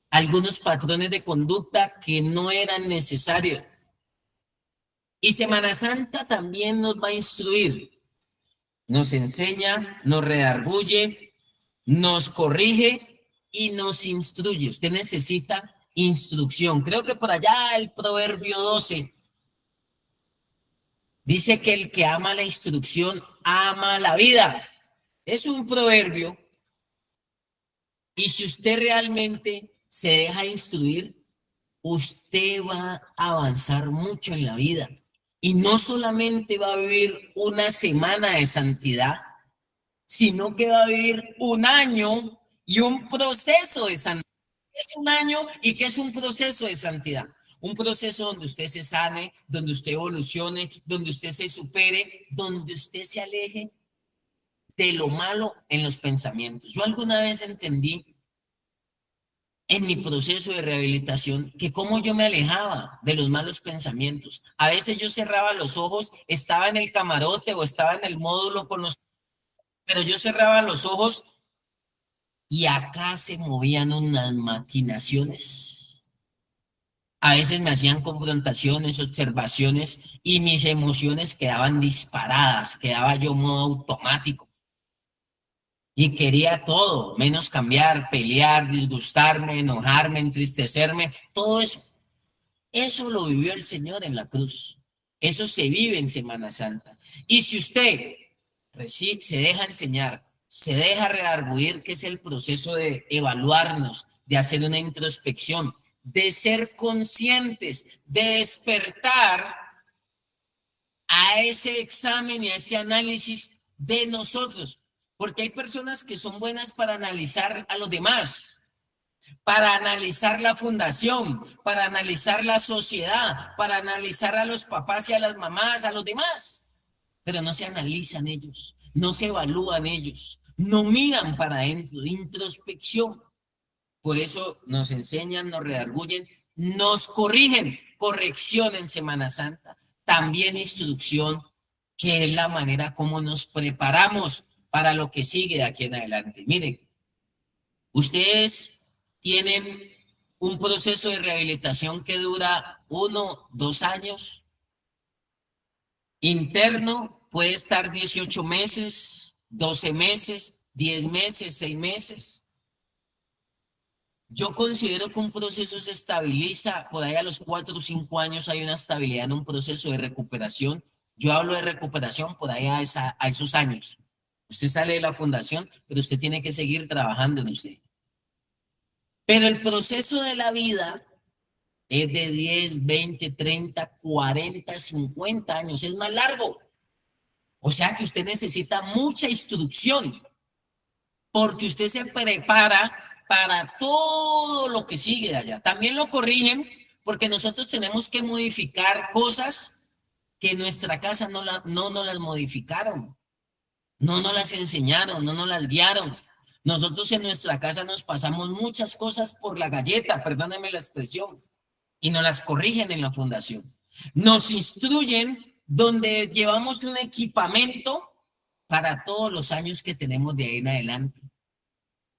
algunos patrones de conducta que no eran necesarios. Y Semana Santa también nos va a instruir, nos enseña, nos redarguye, nos corrige y nos instruye. Usted necesita instrucción. Creo que por allá el Proverbio 12 dice que el que ama la instrucción ama la vida. Es un proverbio. Y si usted realmente se deja instruir, usted va a avanzar mucho en la vida. Y no solamente va a vivir una semana de santidad, sino que va a vivir 1 año y un proceso de santidad. Es 1 año y que es un proceso de santidad. Un proceso donde usted se sane, donde usted evolucione, donde usted se supere, donde usted se aleje de lo malo en los pensamientos. Yo alguna vez entendí en mi proceso de rehabilitación que cómo yo me alejaba de los malos pensamientos. A veces yo cerraba los ojos, estaba en el camarote o estaba en el módulo con los... Pero yo cerraba los ojos y acá se movían unas maquinaciones. A veces me hacían confrontaciones, observaciones y mis emociones quedaban disparadas, quedaba yo en modo automático. Y quería todo, menos cambiar, pelear, disgustarme, enojarme, entristecerme, todo eso. Eso lo vivió el Señor en la cruz. Eso se vive en Semana Santa. Y si usted se deja enseñar, se deja redarguir, que es el proceso de evaluarnos, de hacer una introspección, de ser conscientes, de despertar a ese examen y a ese análisis de nosotros. Porque hay personas que son buenas para analizar a los demás, para analizar la fundación, para analizar la sociedad, para analizar a los papás y a las mamás, a los demás. Pero no se analizan ellos, no se evalúan ellos, no miran para adentro, introspección. Por eso nos enseñan, nos redarguyen, nos corrigen, corrección en Semana Santa, también instrucción, que es la manera como nos preparamos para lo que sigue de aquí en adelante. Miren, ustedes tienen un proceso de rehabilitación que dura 1, 2 años. Interno puede estar 18 meses, 12 meses, 10 meses, 6 meses. Yo considero que un proceso se estabiliza, por ahí a los 4 o 5 años hay una estabilidad en un proceso de recuperación. Yo hablo de recuperación por ahí a esos años. Usted sale de la fundación, pero usted tiene que seguir trabajando en usted. Pero el proceso de la vida es de 10, 20, 30, 40, 50 años, es más largo. O sea que usted necesita mucha instrucción, porque usted se prepara para todo lo que sigue de allá. También lo corrigen, porque nosotros tenemos que modificar cosas que en nuestra casa no nos las modificaron, no nos las enseñaron, no nos las guiaron. Nosotros en nuestra casa nos pasamos muchas cosas por la galleta, perdónenme la expresión, y nos las corrigen en la fundación. Nos instruyen donde llevamos un equipamiento para todos los años que tenemos de ahí en adelante.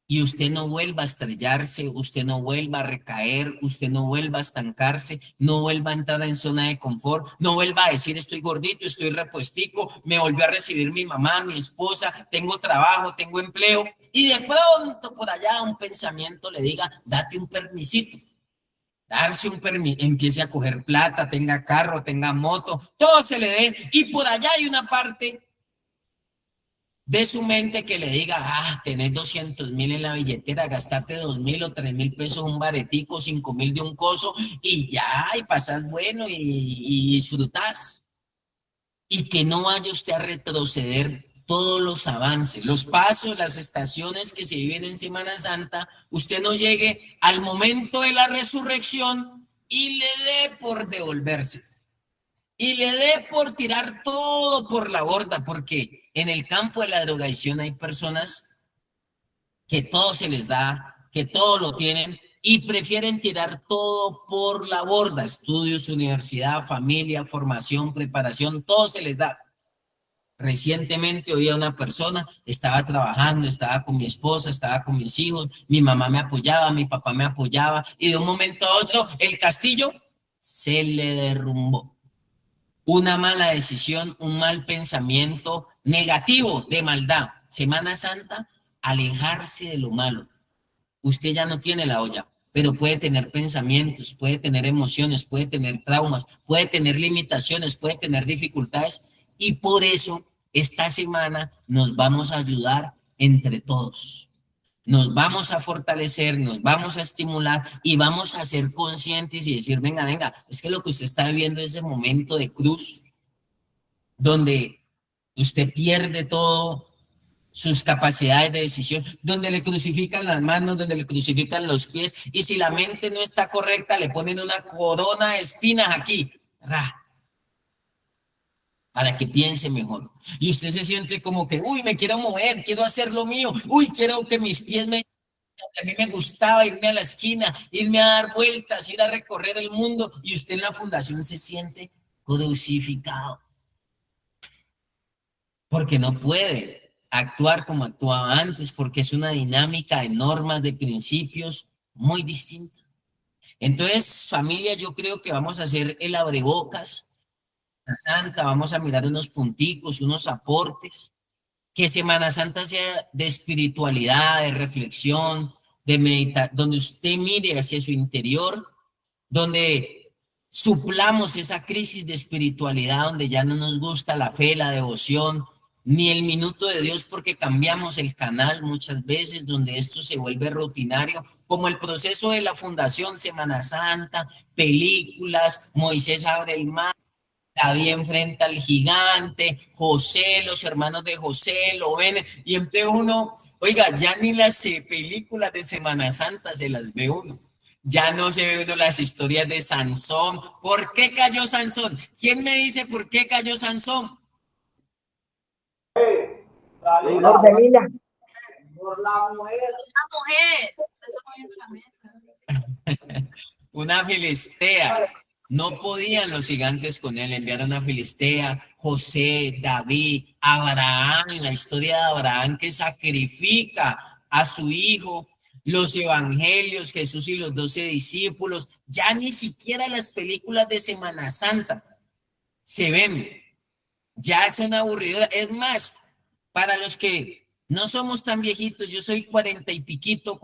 Y usted no vuelva a estrellarse, usted no vuelva a recaer, usted no vuelva a estancarse, no vuelva a entrar en zona de confort, no vuelva a decir estoy gordito, estoy repuestico, me volvió a recibir mi mamá, mi esposa, tengo trabajo, tengo empleo, y de pronto por allá un pensamiento le diga, date un permisito. Darse un permiso, empiece a coger plata, tenga carro, tenga moto, todo se le dé, y por allá hay una parte de su mente que le diga, tenés 200.000 en la billetera, gastate 2.000 o 3.000 pesos un baretico, 5.000 de un coso, y ya, y pasas bueno y disfrutás. Y que no vaya usted a retroceder todos los avances, los pasos, las estaciones que se viven en Semana Santa, usted no llegue al momento de la resurrección y le dé por devolverse. Y le dé por tirar todo por la borda, porque en el campo de la drogadicción hay personas que todo se les da, que todo lo tienen y prefieren tirar todo por la borda. Estudios, universidad, familia, formación, preparación, todo se les da. Recientemente oí a una persona, estaba trabajando, estaba con mi esposa, estaba con mis hijos, mi mamá me apoyaba, mi papá me apoyaba y de un momento a otro el castillo se le derrumbó. Una mala decisión, un mal pensamiento negativo de maldad. Semana Santa, alejarse de lo malo. Usted ya no tiene la olla, pero puede tener pensamientos, puede tener emociones, puede tener traumas, puede tener limitaciones, puede tener dificultades y por eso esta semana nos vamos a ayudar entre todos. Nos vamos a fortalecer, nos vamos a estimular y vamos a ser conscientes y decir, venga, es que lo que usted está viviendo es ese momento de cruz, donde usted pierde todo, sus capacidades de decisión, donde le crucifican las manos, donde le crucifican los pies, y si la mente no está correcta, le ponen una corona de espinas aquí, para que piense mejor. Y usted se siente como que, uy, me quiero mover, quiero hacer lo mío, uy, quiero que mis pies me... A mí me gustaba irme a la esquina, irme a dar vueltas, ir a recorrer el mundo, y usted en la fundación se siente crucificado, porque no puede actuar como actuaba antes, porque es una dinámica de normas, de principios muy distinta. Entonces, familia, yo creo que vamos a hacer el abrebocas, la Santa, vamos a mirar unos punticos, unos aportes, que Semana Santa sea de espiritualidad, de reflexión, de meditar, donde usted mire hacia su interior, donde suplamos esa crisis de espiritualidad, donde ya no nos gusta la fe, la devoción, ni el minuto de Dios, porque cambiamos el canal muchas veces, donde esto se vuelve rutinario, como el proceso de la fundación, Semana Santa, películas, Moisés abre el mar, David enfrenta al gigante, José, los hermanos de José lo ven, y entonces uno, oiga, ya ni las películas de Semana Santa se las ve uno. Ya no se ve uno las historias de Sansón. ¿Por qué cayó Sansón? ¿Quién me dice por qué cayó Sansón? Por la mujer. Una filistea. No podían los gigantes con él, enviaron a Filistea, José, David, Abraham, la historia de Abraham que sacrifica a su hijo, los evangelios, Jesús y los 12 discípulos, ya ni siquiera las películas de Semana Santa se ven, ya son aburridas. Es más, para los que no somos tan viejitos, yo soy 40 y piquito,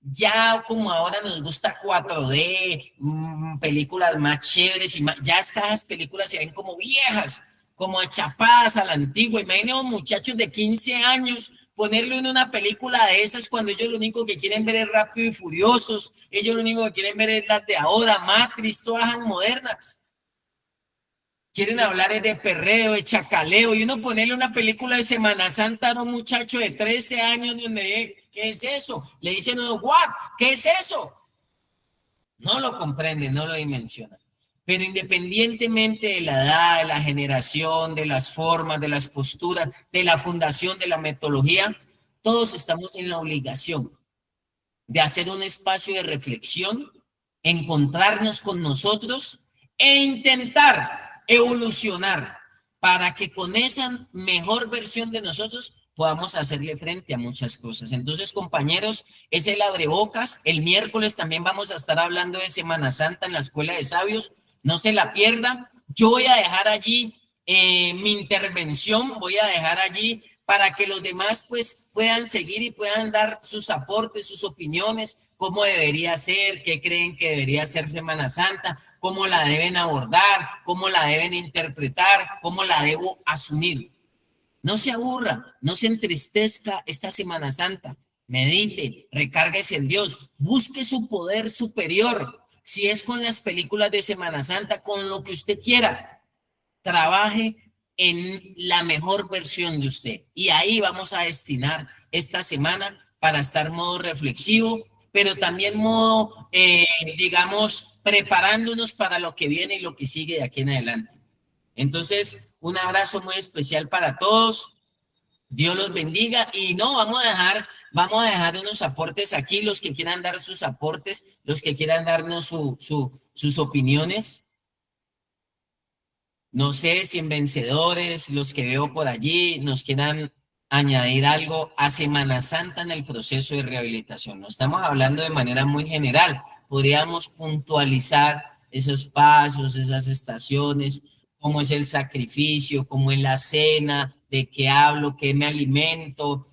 ya como ahora nos gusta 4D, películas más chéveres y más, ya estas películas se ven como viejas, como achapadas a la antigua. Imaginen a muchachos de 15 años ponerle en una película de esas cuando ellos lo único que quieren ver es Rápido y Furiosos, ellos lo único que quieren ver es las de ahora, Matrix, todas modernas. Quieren hablar de perreo, de chacaleo, y uno ponerle una película de Semana Santa a un muchacho de 13 años donde, ¿qué es eso? Le dicen uno, ¿what? ¿Qué es eso? No lo comprenden, no lo dimensionan. Pero independientemente de la edad, de la generación, de las formas, de las posturas, de la fundación, de la metodología, todos estamos en la obligación de hacer un espacio de reflexión, encontrarnos con nosotros e intentar evolucionar para que con esa mejor versión de nosotros podamos hacerle frente a muchas cosas. Entonces, compañeros, es el abrebocas. El miércoles también vamos a estar hablando de Semana Santa en la Escuela de Sabios. No se la pierda. Yo voy a dejar allí mi intervención, voy a dejar allí para que los demás pues puedan seguir y puedan dar sus aportes, sus opiniones, cómo debería ser, qué creen que debería ser Semana Santa, cómo la deben abordar, cómo la deben interpretar, cómo la debo asumir. No se aburra, no se entristezca esta Semana Santa. Medite, recárguese en Dios, busque su poder superior. Si es con las películas de Semana Santa, con lo que usted quiera, trabaje en la mejor versión de usted. Y ahí vamos a destinar esta semana para estar modo reflexivo, pero también modo, digamos, preparándonos para lo que viene y lo que sigue de aquí en adelante. Entonces, un abrazo muy especial para todos. Dios los bendiga y no, vamos a dejar unos aportes aquí, los que quieran dar sus aportes, los que quieran darnos sus opiniones. No sé si en vencedores, los que veo por allí, nos quieran añadir algo a Semana Santa en el proceso de rehabilitación. No estamos hablando de manera muy general. Podríamos puntualizar esos pasos, esas estaciones, cómo es el sacrificio, cómo es la cena, de qué hablo, qué me alimento,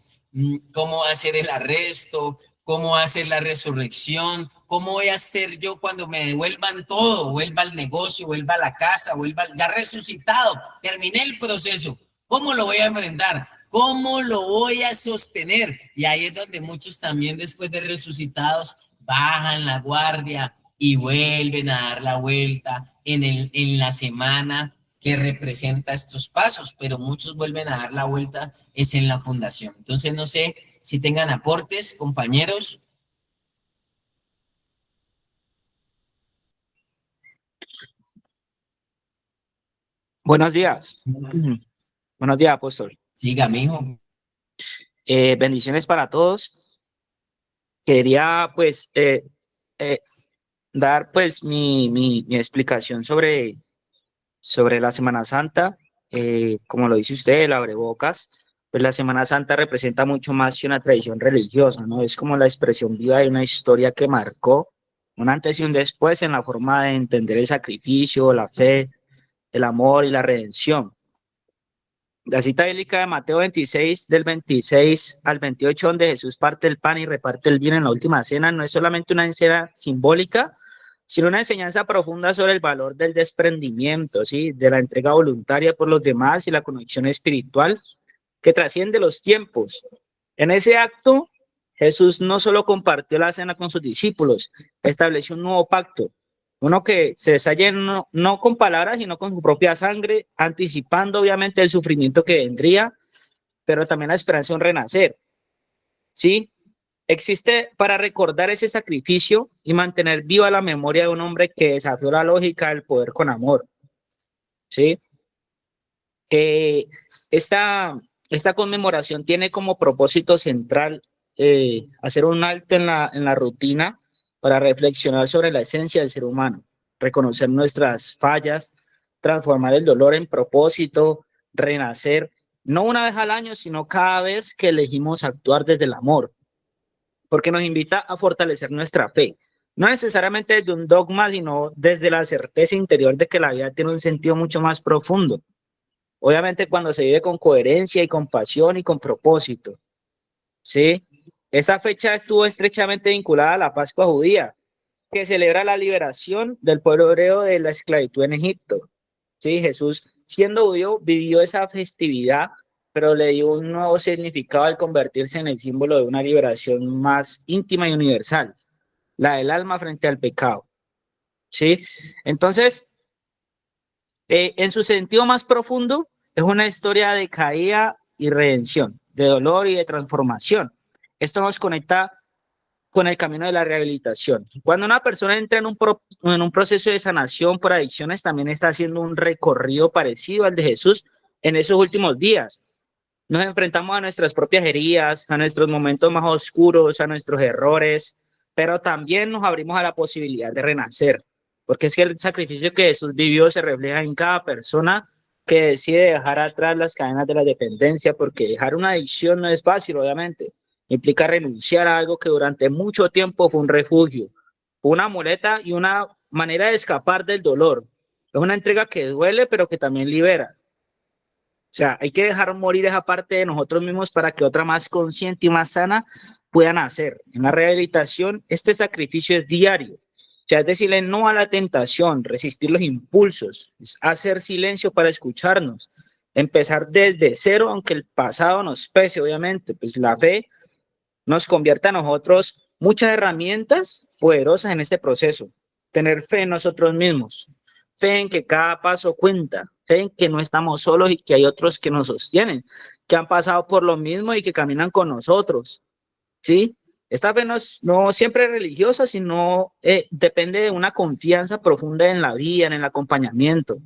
cómo va a ser el arresto, cómo va a ser la resurrección, cómo voy a hacer yo cuando me devuelvan todo, vuelva al negocio, vuelva a la casa, vuelva ya resucitado, terminé el proceso, ¿cómo lo voy a enfrentar? ¿Cómo lo voy a sostener? Y ahí es donde muchos también después de resucitados bajan la guardia y vuelven a dar la vuelta en la semana que representa estos pasos, pero muchos vuelven a dar la vuelta es en la fundación. Entonces no sé si tengan aportes, compañeros. Buenos días. Buenos días, apóstol. Siga, mijo. Bendiciones para todos. Quería pues dar pues mi explicación sobre la Semana Santa. Como lo dice usted, el abrebocas, pues la Semana Santa representa mucho más que una tradición religiosa, ¿no? Es como la expresión viva de una historia que marcó un antes y un después en la forma de entender el sacrificio, la fe, el amor y la redención. La cita bíblica de Mateo 26, del 26 al 28, donde Jesús parte el pan y reparte el vino en la última cena, no es solamente una escena simbólica, sino una enseñanza profunda sobre el valor del desprendimiento, ¿sí? De la entrega voluntaria por los demás y la conexión espiritual que trasciende los tiempos. En ese acto, Jesús no solo compartió la cena con sus discípulos, estableció un nuevo pacto, uno que se desarrolla no con palabras, sino con su propia sangre, anticipando obviamente el sufrimiento que vendría, pero también la esperanza de un renacer. ¿Sí? Existe para recordar ese sacrificio y mantener viva la memoria de un hombre que desafió la lógica del poder con amor. ¿Sí? Esta conmemoración tiene como propósito central hacer un alto en la rutina para reflexionar sobre la esencia del ser humano, reconocer nuestras fallas, transformar el dolor en propósito, renacer, no una vez al año, sino cada vez que elegimos actuar desde el amor. porque nos invita a fortalecer nuestra fe. No necesariamente desde un dogma, sino desde la certeza interior de que la vida tiene un sentido mucho más profundo. Obviamente cuando se vive con coherencia y con pasión y con propósito, ¿sí? Esa fecha estuvo estrechamente vinculada a la Pascua judía, que celebra la liberación del pueblo hebreo de la esclavitud en Egipto. ¿Sí? Jesús, siendo judío, vivió esa festividad, pero le dio un nuevo significado al convertirse en el símbolo de una liberación más íntima y universal, la del alma frente al pecado. ¿Sí? Entonces, en su sentido más profundo, es una historia de caída y redención, de dolor y de transformación. Esto nos conecta con el camino de la rehabilitación. Cuando una persona entra en un proceso de sanación por adicciones, también está haciendo un recorrido parecido al de Jesús en esos últimos días. Nos enfrentamos a nuestras propias heridas, a nuestros momentos más oscuros, a nuestros errores, pero también nos abrimos a la posibilidad de renacer, porque es que el sacrificio que Jesús vivió se refleja en cada persona que decide dejar atrás las cadenas de la dependencia, porque dejar una adicción no es fácil, obviamente. Implica renunciar a algo que durante mucho tiempo fue un refugio, una muleta y una manera de escapar del dolor. Es una entrega que duele, pero que también libera. O sea, hay que dejar morir esa parte de nosotros mismos para que otra más consciente y más sana pueda nacer. En la rehabilitación, este sacrificio es diario. O sea, es decirle no a la tentación, resistir los impulsos, es hacer silencio para escucharnos, empezar desde cero, aunque el pasado nos pese, obviamente. Pues la fe nos convierte a nosotros muchas herramientas poderosas en este proceso. Tener fe en nosotros mismos, fe en que cada paso cuenta, fe en que no estamos solos y que hay otros que nos sostienen, que han pasado por lo mismo y que caminan con nosotros, ¿sí? Esta fe no siempre es religiosa, sino depende de una confianza profunda en la vida, en el acompañamiento,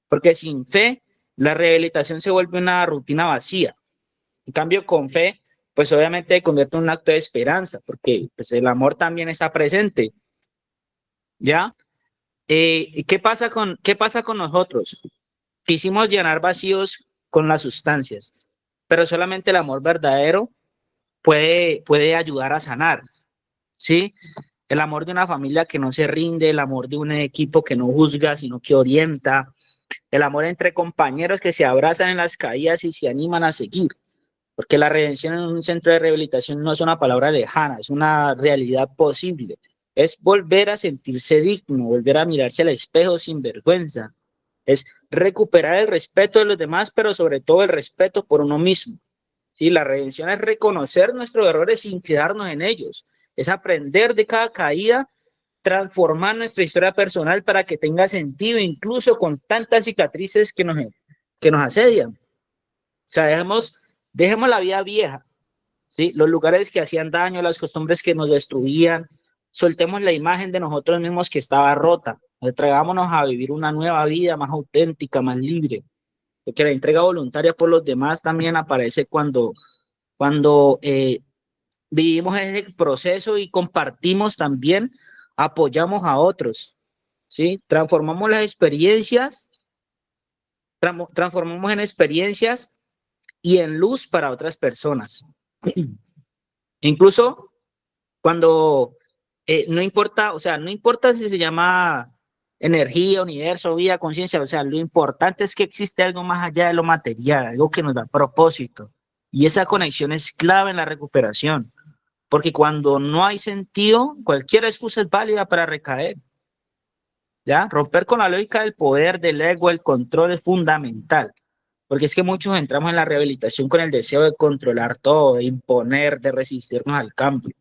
porque sin fe la rehabilitación se vuelve una rutina vacía. En cambio, con fe, pues obviamente convierte en un acto de esperanza, porque pues, el amor también está presente, ¿ya? ¿Qué pasa con nosotros? Quisimos llenar vacíos con las sustancias, pero solamente el amor verdadero puede ayudar a sanar, ¿sí? El amor de una familia que no se rinde, el amor de un equipo que no juzga, sino que orienta, el amor entre compañeros que se abrazan en las caídas y se animan a seguir. Porque la redención en un centro de rehabilitación no es una palabra lejana, es una realidad posible. Es volver a sentirse digno, volver a mirarse al espejo sin vergüenza. Es recuperar el respeto de los demás, pero sobre todo el respeto por uno mismo. ¿Sí? La redención es reconocer nuestros errores sin quedarnos en ellos. Es aprender de cada caída, transformar nuestra historia personal para que tenga sentido, incluso con tantas cicatrices que nos asedian. O sea, dejemos la vida vieja, ¿sí? Los lugares que hacían daño, las costumbres que nos destruían, soltemos la imagen de nosotros mismos que estaba rota, atrevámonos a vivir una nueva vida más auténtica, más libre, porque la entrega voluntaria por los demás también aparece cuando vivimos ese proceso y compartimos también, apoyamos a otros, ¿sí? Transformamos las experiencias, transformamos en experiencias y en luz para otras personas. Incluso cuando no importa, o sea, no importa si se llama energía, universo, vida, conciencia, o sea, lo importante es que existe algo más allá de lo material, algo que nos da propósito. Y esa conexión es clave en la recuperación, porque cuando no hay sentido, cualquier excusa es válida para recaer. ¿Ya? Romper con la lógica del poder, del ego, el control es fundamental. Porque es que muchos entramos en la rehabilitación con el deseo de controlar todo, de imponer, de resistirnos al cambio.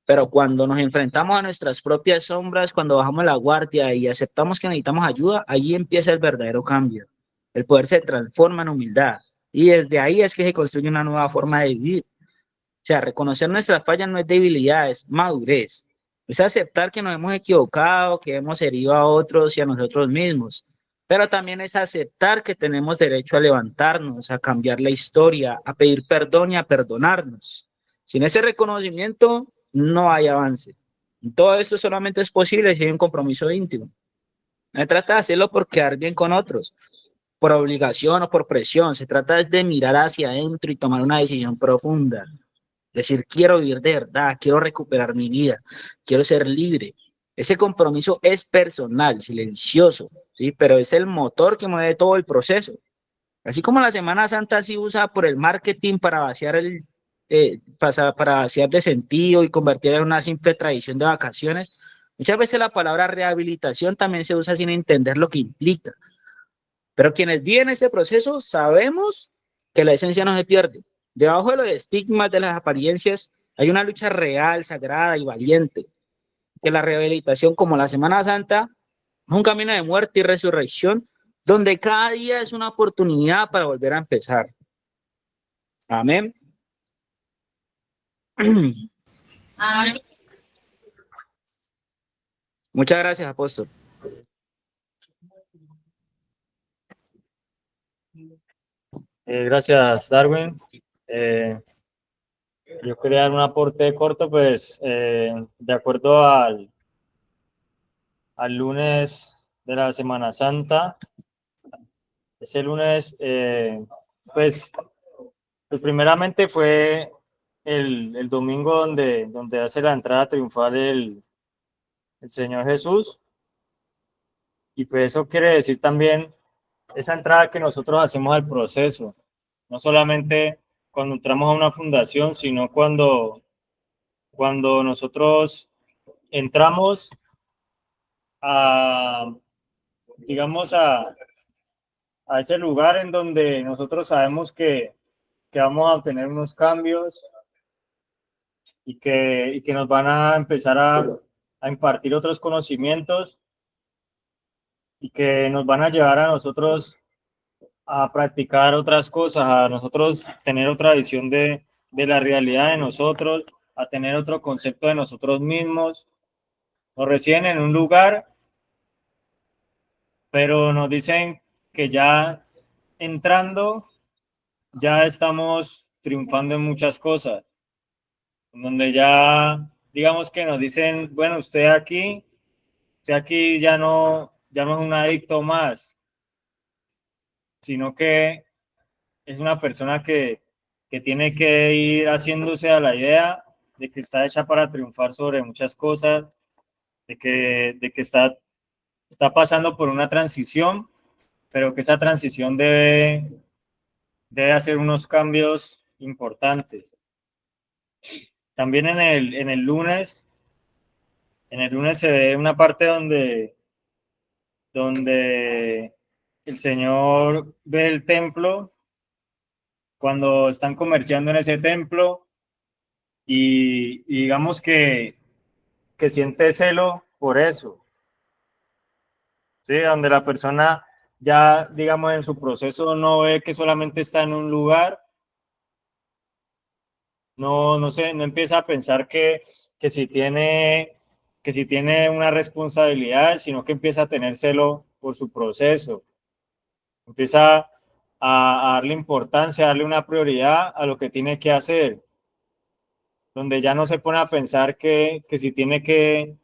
Pero cuando nos enfrentamos a nuestras propias sombras, cuando bajamos la guardia y aceptamos que necesitamos ayuda, ahí empieza el verdadero cambio. El poder se transforma en humildad. Y desde ahí es que se construye una nueva forma de vivir. O sea, reconocer nuestras fallas no es debilidad, es madurez. Es aceptar que nos hemos equivocado, que hemos herido a otros y a nosotros mismos. Pero también es aceptar que tenemos derecho a levantarnos, a cambiar la historia, a pedir perdón y a perdonarnos. Sin ese reconocimiento, no hay avance. Y todo esto solamente es posible si hay un compromiso íntimo. No se trata de hacerlo por quedar bien con otros, por obligación o por presión. Se trata de mirar hacia adentro y tomar una decisión profunda. decir, quiero vivir de verdad, quiero recuperar mi vida, quiero ser libre. Ese compromiso es personal, silencioso, ¿sí? Pero es el motor que mueve todo el proceso. Así como la Semana Santa se usa por el marketing para vaciar para vaciar de sentido y convertirla en una simple tradición de vacaciones, muchas veces la palabra rehabilitación también se usa sin entender lo que implica. Pero quienes viven este proceso sabemos que la esencia no se pierde. Debajo de los estigmas de las apariencias hay una lucha real, sagrada y valiente. Que la rehabilitación, como la Semana Santa, es un camino de muerte y resurrección, donde cada día es una oportunidad para volver a empezar. Amén. Amén. Muchas gracias, apóstol. Gracias, Darwin. Yo quería dar un aporte corto, pues, de acuerdo al lunes de la Semana Santa. Ese lunes, pues primeramente fue el domingo donde hace la entrada triunfal el Señor Jesús. Y pues eso quiere decir también esa entrada que nosotros hacemos al proceso, no solamente cuando entramos a una fundación, sino cuando nosotros entramos a, digamos, a ese lugar en donde nosotros sabemos que vamos a obtener unos cambios y que nos van a empezar a impartir otros conocimientos y que nos van a llevar a nosotros a practicar otras cosas, a nosotros tener otra visión de la realidad de nosotros, a tener otro concepto de nosotros mismos. Nos reciben en un lugar, pero nos dicen que ya entrando, ya estamos triunfando en muchas cosas, donde ya, digamos que nos dicen, bueno, usted aquí ya no es un adicto más, sino que es una persona que tiene que ir haciéndose a la idea de que está hecha para triunfar sobre muchas cosas, de que está pasando por una transición, pero que esa transición debe hacer unos cambios importantes. También en el lunes se ve una parte donde el Señor ve el templo, cuando están comerciando en ese templo, y digamos que siente celo por eso, ¿sí? Donde la persona ya, digamos, en su proceso no ve que solamente está en un lugar, no empieza a pensar que si tiene, que si tiene una responsabilidad, sino que empieza a tener celo por su proceso, empieza a darle importancia, a darle una prioridad a lo que tiene que hacer, donde ya no se pone a pensar que si tiene que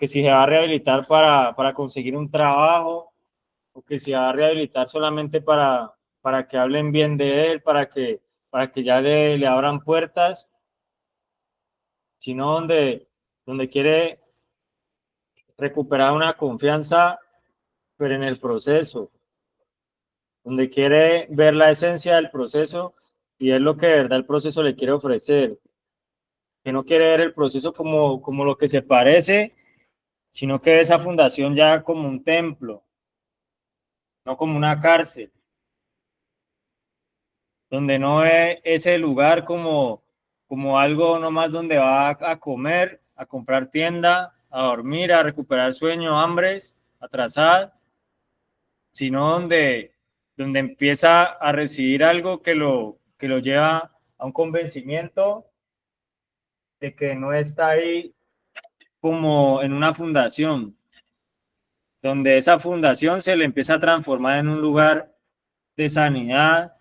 si se va a rehabilitar para conseguir un trabajo, o que se va a rehabilitar solamente para que hablen bien de él, para que ya le abran puertas, sino donde quiere recuperar una confianza, pero en el proceso, donde quiere ver la esencia del proceso y es lo que de verdad el proceso le quiere ofrecer, que no quiere ver el proceso como lo que se parece, sino que ve esa fundación ya como un templo, no como una cárcel, donde no ve ese lugar como algo nomás donde va a comer, a comprar tienda, a dormir, a recuperar sueño, hambres, atrasar, sino donde empieza a recibir algo que lo lleva a un convencimiento de que no está ahí como en una fundación, donde esa fundación se le empieza a transformar en un lugar de sanidad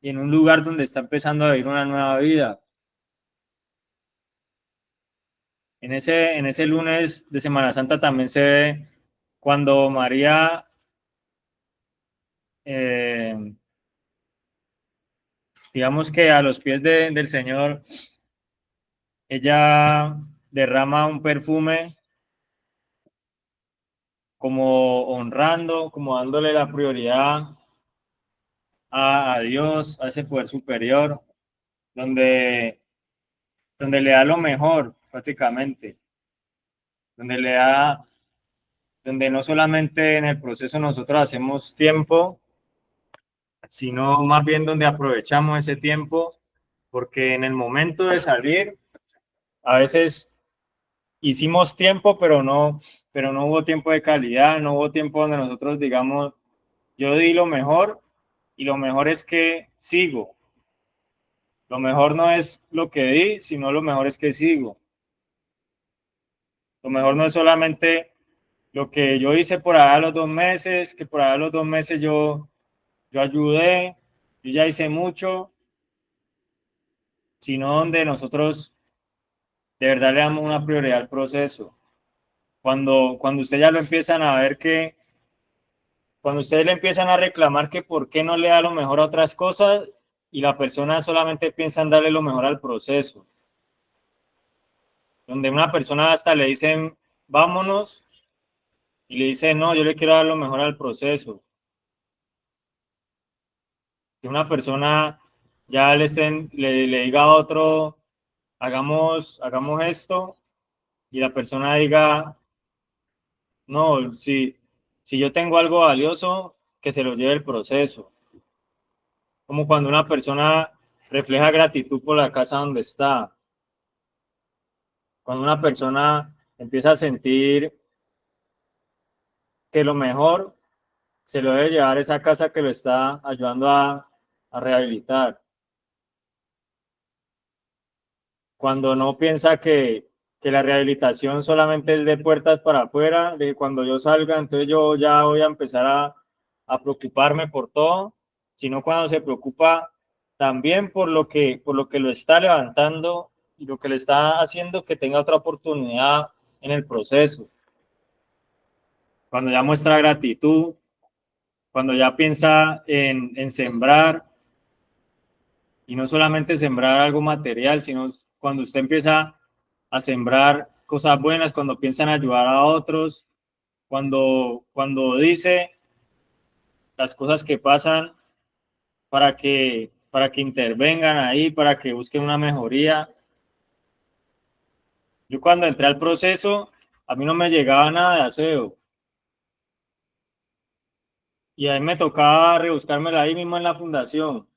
y en un lugar donde está empezando a vivir una nueva vida. En ese lunes de Semana Santa también se ve cuando María digamos que a los pies del Señor, ella derrama un perfume como honrando, como dándole la prioridad a Dios, a ese poder superior, donde le da lo mejor prácticamente, donde le da, donde no solamente en el proceso nosotros hacemos tiempo, sino más bien donde aprovechamos ese tiempo, porque en el momento de salir, a veces hicimos tiempo, pero no hubo tiempo de calidad, no hubo tiempo donde nosotros digamos, yo di lo mejor y lo mejor es que sigo. Lo mejor no es lo que di, sino lo mejor es que sigo. Lo mejor no es solamente lo que yo hice por allá los 2 meses, que por allá los 2 meses yo ayudé, yo ya hice mucho, sino donde nosotros de verdad le damos una prioridad al proceso. Cuando ustedes ya lo empiezan a ver que, cuando ustedes le empiezan a reclamar que por qué no le da lo mejor a otras cosas y la persona solamente piensa en darle lo mejor al proceso. Donde una persona hasta le dicen, vámonos, y le dice, no, yo le quiero dar lo mejor al proceso. Que una persona ya le diga a otro, hagamos esto, y la persona diga, no, si yo tengo algo valioso, que se lo lleve el proceso. Como cuando una persona refleja gratitud por la casa donde está. Cuando una persona empieza a sentir que lo mejor se lo debe llevar esa casa que lo está ayudando a rehabilitar. Cuando no piensa que la rehabilitación solamente es de puertas para afuera, de cuando yo salga, entonces yo ya voy a empezar a preocuparme por todo, sino cuando se preocupa también por lo que lo está levantando y lo que le está haciendo que tenga otra oportunidad en el proceso. Cuando ya muestra gratitud, cuando ya piensa en sembrar, y no solamente sembrar algo material, sino cuando usted empieza a sembrar cosas buenas, cuando piensa en ayudar a otros, cuando dice las cosas que pasan para que intervengan ahí, para que busquen una mejoría. Yo cuando entré al proceso, a mí no me llegaba nada de aseo. Y a mí me tocaba rebuscármela ahí mismo en la fundación.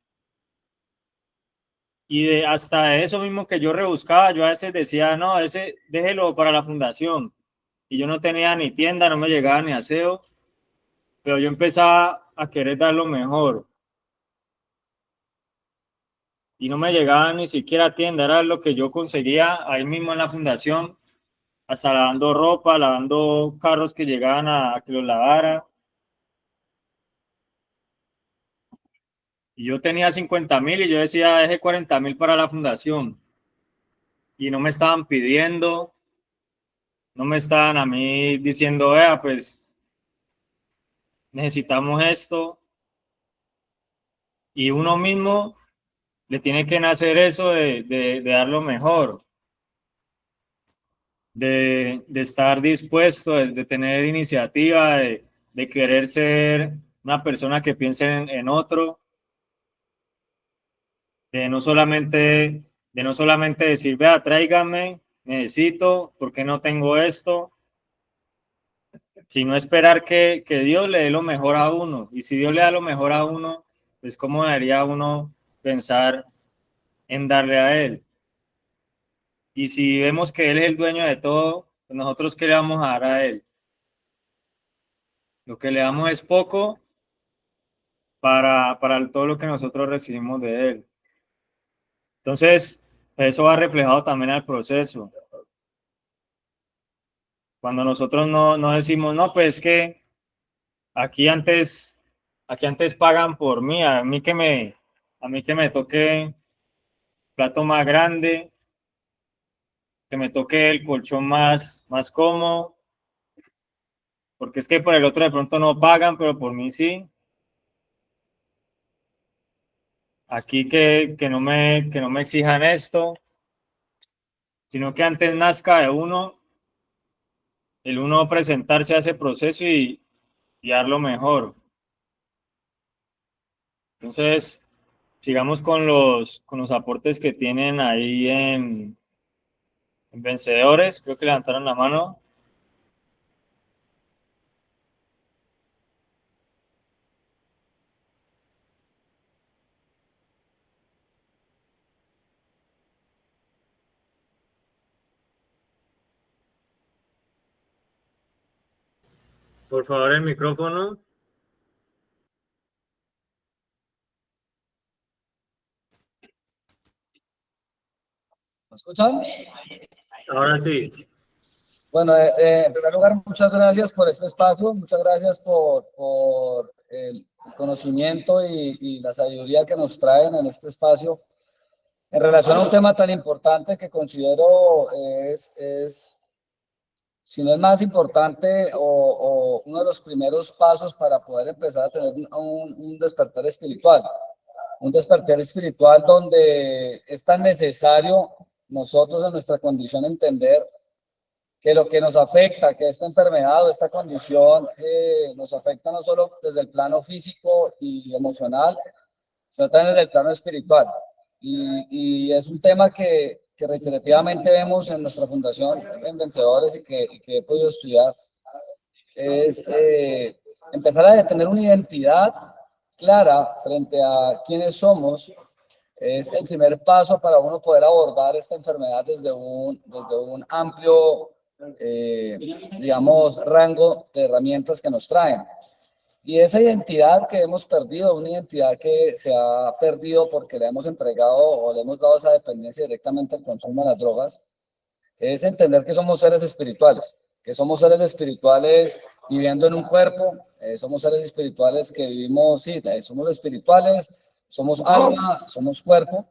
Y hasta eso mismo que yo rebuscaba, yo a veces decía, no, ese déjelo para la fundación. Y yo no tenía ni tienda, no me llegaba ni aseo, pero yo empezaba a querer dar lo mejor. Y no me llegaba ni siquiera tienda, era lo que yo conseguía ahí mismo en la fundación, hasta lavando ropa, lavando carros que llegaban a que los lavara. Y yo tenía 50.000 y yo decía, deje 40.000 para la fundación. Y no me estaban pidiendo, no me estaban a mí diciendo, vea, pues necesitamos esto. Y uno mismo le tiene que nacer eso de dar lo mejor, de estar dispuesto, de tener iniciativa, de querer ser una persona que piense en otro, de no solamente decir, vea, tráigame, necesito, ¿por qué no tengo esto? Sino esperar que Dios le dé lo mejor a uno. Y si Dios le da lo mejor a uno, pues cómo debería uno pensar en darle a Él. Y si vemos que Él es el dueño de todo, pues nosotros ¿qué le vamos a dar a Él? Lo que le damos es poco para todo lo que nosotros recibimos de Él. Entonces, eso va reflejado también al proceso. Cuando nosotros no decimos, no, pues que aquí antes, aquí antes pagan por mí, a mí que me toque plato más grande, que me toque el colchón más cómodo, porque es que por el otro de pronto no pagan, pero por mí sí. aquí que no me exijan esto, sino que antes nazca de uno, el uno presentarse a ese proceso y dar lo mejor. Entonces, sigamos con los aportes que tienen ahí en vencedores. Creo que levantaron la mano. Por favor, el micrófono. ¿Me escuchan? Ahora sí. Bueno, en primer lugar, muchas gracias por este espacio, muchas gracias por el conocimiento y la sabiduría que nos traen en este espacio en relación a un tema tan importante que considero si no es más importante o uno de los primeros pasos para poder empezar a tener un despertar espiritual. Un despertar espiritual donde es tan necesario nosotros en nuestra condición entender que lo que nos afecta, que esta enfermedad o esta condición nos afecta no solo desde el plano físico y emocional, sino también desde el plano espiritual. Y es un tema que reiterativamente vemos en nuestra fundación en Vencedores y que he podido estudiar, es empezar a tener una identidad clara frente a quiénes somos. Es el primer paso para uno poder abordar esta enfermedad desde un amplio, digamos, rango de herramientas que nos traen. Y esa identidad que hemos perdido, una identidad que se ha perdido porque le hemos entregado o le hemos dado esa dependencia directamente al consumo de las drogas, es entender que somos seres espirituales, viviendo en un cuerpo, somos seres espirituales que vivimos, sí, somos espirituales, somos alma, somos cuerpo,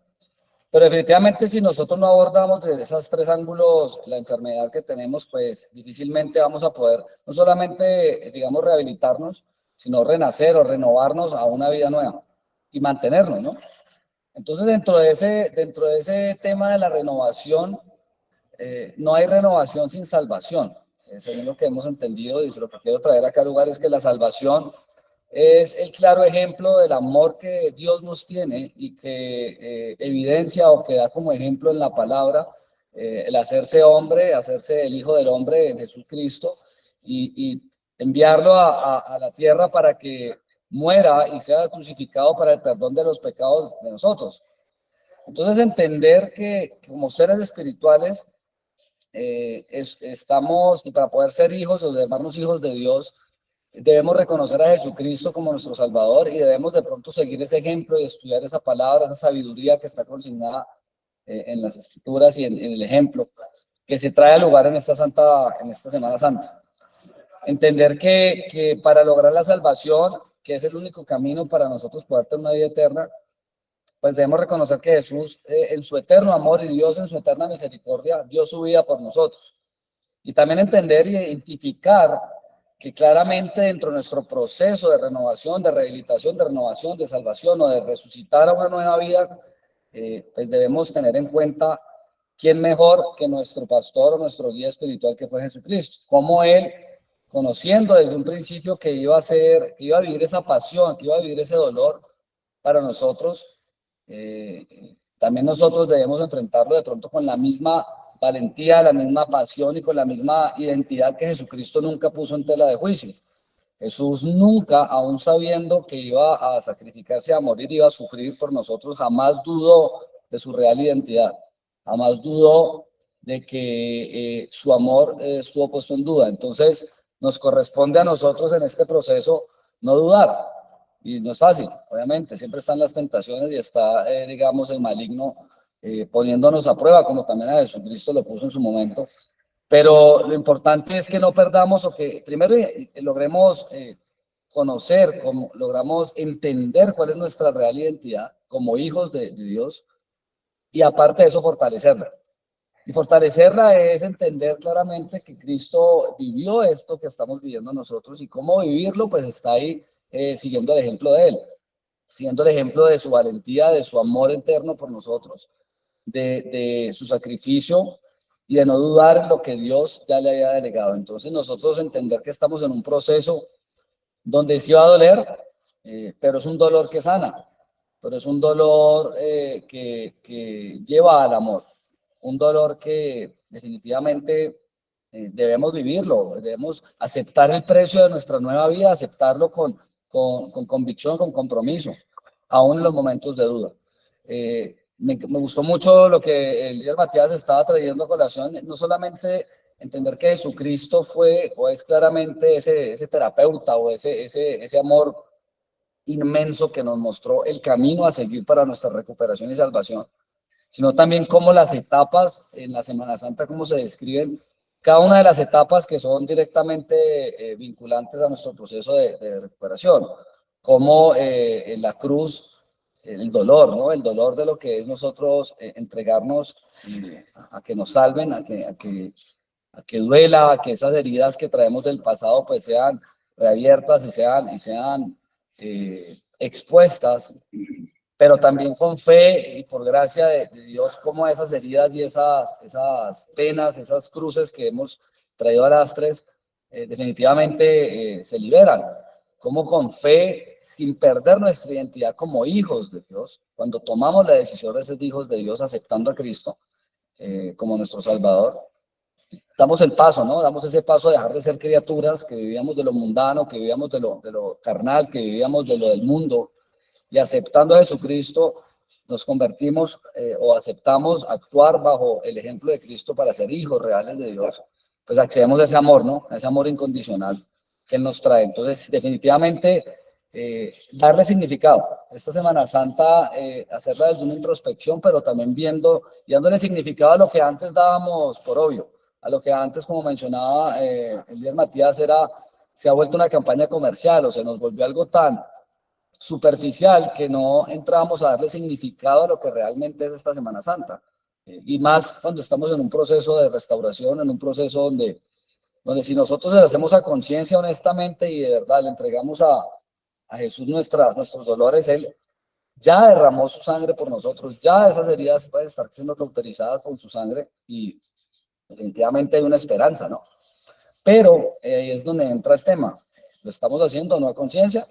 pero definitivamente si nosotros no abordamos desde esos tres ángulos la enfermedad que tenemos, pues difícilmente vamos a poder no solamente, digamos, rehabilitarnos, sino renacer o renovarnos a una vida nueva y mantenernos, ¿no? Entonces, dentro de ese tema de la renovación, no hay renovación sin salvación. Eso es lo que hemos entendido y lo que quiero traer acá al lugar es que la salvación es el claro ejemplo del amor que Dios nos tiene y que evidencia o que da como ejemplo en la palabra el hacerse hombre, hacerse el Hijo del Hombre en Jesucristo y enviarlo a la tierra para que muera y sea crucificado para el perdón de los pecados de nosotros. Entonces entender que como seres espirituales estamos, y para poder ser hijos o llamarnos hijos de Dios, debemos reconocer a Jesucristo como nuestro Salvador y debemos de pronto seguir ese ejemplo y estudiar esa palabra, esa sabiduría que está consignada en las Escrituras y en el ejemplo que se trae a lugar en esta Semana Santa. Entender que para lograr la salvación, que es el único camino para nosotros poder tener una vida eterna, pues debemos reconocer que Jesús, en su eterno amor y Dios en su eterna misericordia, dio su vida por nosotros. Y también entender y identificar que claramente dentro de nuestro proceso de renovación, de rehabilitación, de renovación, de salvación o de resucitar a una nueva vida, pues debemos tener en cuenta quién mejor que nuestro pastor o nuestro guía espiritual que fue Jesucristo. Cómo Él, conociendo desde un principio que iba a vivir esa pasión, que iba a vivir ese dolor para nosotros, también nosotros debemos enfrentarlo de pronto con la misma valentía, la misma pasión y con la misma identidad que Jesucristo nunca puso en tela de juicio. Jesús nunca, aún sabiendo que iba a sacrificarse, a morir, iba a sufrir por nosotros, jamás dudó de su real identidad, jamás dudó de que su amor estuvo puesto en duda. Entonces, nos corresponde a nosotros en este proceso no dudar. Y no es fácil, obviamente, siempre están las tentaciones y está, digamos, el maligno poniéndonos a prueba, como también a Jesucristo lo puso en su momento. Pero lo importante es que no perdamos o que primero logremos conocer, logramos entender cuál es nuestra real identidad como hijos de Dios y aparte de eso fortalecerla. Y fortalecerla es entender claramente que Cristo vivió esto que estamos viviendo nosotros y cómo vivirlo, pues está ahí siguiendo el ejemplo de Él. siendo el ejemplo de su valentía, de su amor eterno por nosotros, de su sacrificio y de no dudar en lo que Dios ya le había delegado. Entonces nosotros entender que estamos en un proceso donde sí va a doler, pero es un dolor que sana, pero es un dolor que lleva al amor, un dolor que definitivamente debemos vivirlo, debemos aceptar el precio de nuestra nueva vida, aceptarlo con convicción, con compromiso, aún en los momentos de duda. Me gustó mucho lo que el líder Matías estaba trayendo a colación, no solamente entender que Jesucristo fue o es claramente ese terapeuta o ese amor inmenso que nos mostró el camino a seguir para nuestra recuperación y salvación, sino también cómo las etapas en la Semana Santa, cómo se describen cada una de las etapas que son directamente vinculantes a nuestro proceso de recuperación, como en la cruz, el dolor, ¿no? El dolor de lo que es nosotros entregarnos a que nos salven, a que duela, a que esas heridas que traemos del pasado pues sean reabiertas y sean expuestas, pero también con fe y por gracia de Dios, como esas heridas y esas penas, esas cruces que hemos traído a lastres, definitivamente se liberan, como con fe, sin perder nuestra identidad como hijos de Dios, cuando tomamos la decisión de ser hijos de Dios, aceptando a Cristo como nuestro Salvador, damos el paso, ¿no? Damos ese paso a dejar de ser criaturas que vivíamos de lo mundano, que vivíamos de lo carnal, que vivíamos de lo del mundo, y aceptando a Jesucristo nos convertimos o aceptamos actuar bajo el ejemplo de Cristo para ser hijos reales de Dios, pues accedemos a ese amor, ¿no? A ese amor incondicional que Él nos trae. Entonces, definitivamente, darle significado. Esta Semana Santa, hacerla desde una introspección, pero también viendo y dándole significado a lo que antes dábamos por obvio, a lo que antes, como mencionaba el líder Matías, se ha vuelto una campaña comercial o se nos volvió algo tan superficial que no entramos a darle significado a lo que realmente es esta Semana Santa. Y más cuando estamos en un proceso de restauración, en un proceso donde si nosotros le hacemos a conciencia honestamente y de verdad le entregamos a Jesús nuestros dolores, Él ya derramó su sangre por nosotros, ya esas heridas pueden estar siendo cauterizadas con su sangre y definitivamente hay una esperanza, ¿no? Pero ahí es donde entra el tema. ¿Lo estamos haciendo no a conciencia?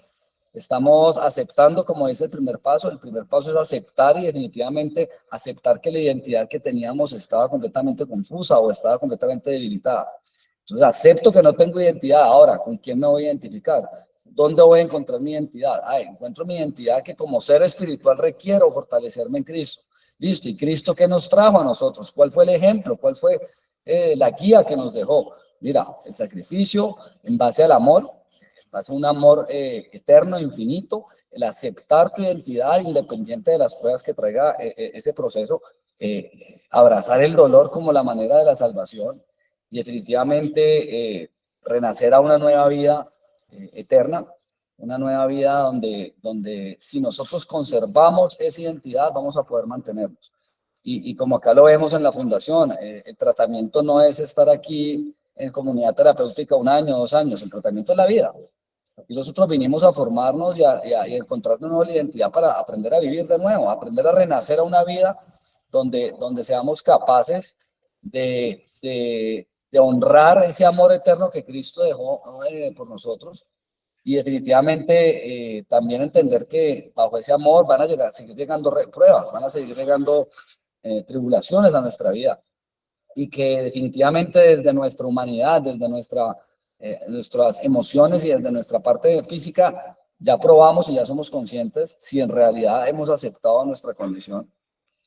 Estamos aceptando, como dice el primer paso es aceptar y definitivamente aceptar que la identidad que teníamos estaba completamente confusa o estaba completamente debilitada. Entonces acepto que no tengo identidad. Ahora, ¿con quién me voy a identificar? ¿Dónde voy a encontrar mi identidad? Encuentro mi identidad que como ser espiritual requiero fortalecerme en Cristo. Listo, ¿y Cristo qué nos trajo a nosotros? ¿Cuál fue el ejemplo? ¿Cuál fue la guía que nos dejó? Mira, el sacrificio en base al amor, a un amor eterno, infinito, el aceptar tu identidad independiente de las pruebas que traiga ese proceso, abrazar el dolor como la manera de la salvación y definitivamente renacer a una nueva vida eterna, una nueva vida donde si nosotros conservamos esa identidad vamos a poder mantenernos. Y como acá lo vemos en la fundación, el tratamiento no es estar aquí en comunidad terapéutica 1 año, 2 años, el tratamiento es la vida. Aquí nosotros vinimos a formarnos y a encontrar de nuevo la identidad para aprender a vivir de nuevo, aprender a renacer a una vida donde seamos capaces de honrar ese amor eterno que Cristo dejó por nosotros y definitivamente también entender que bajo ese amor van a seguir llegando pruebas, van a seguir llegando tribulaciones a nuestra vida y que definitivamente desde nuestra humanidad, desde nuestras emociones y desde nuestra parte física, ya probamos y ya somos conscientes si en realidad hemos aceptado nuestra condición,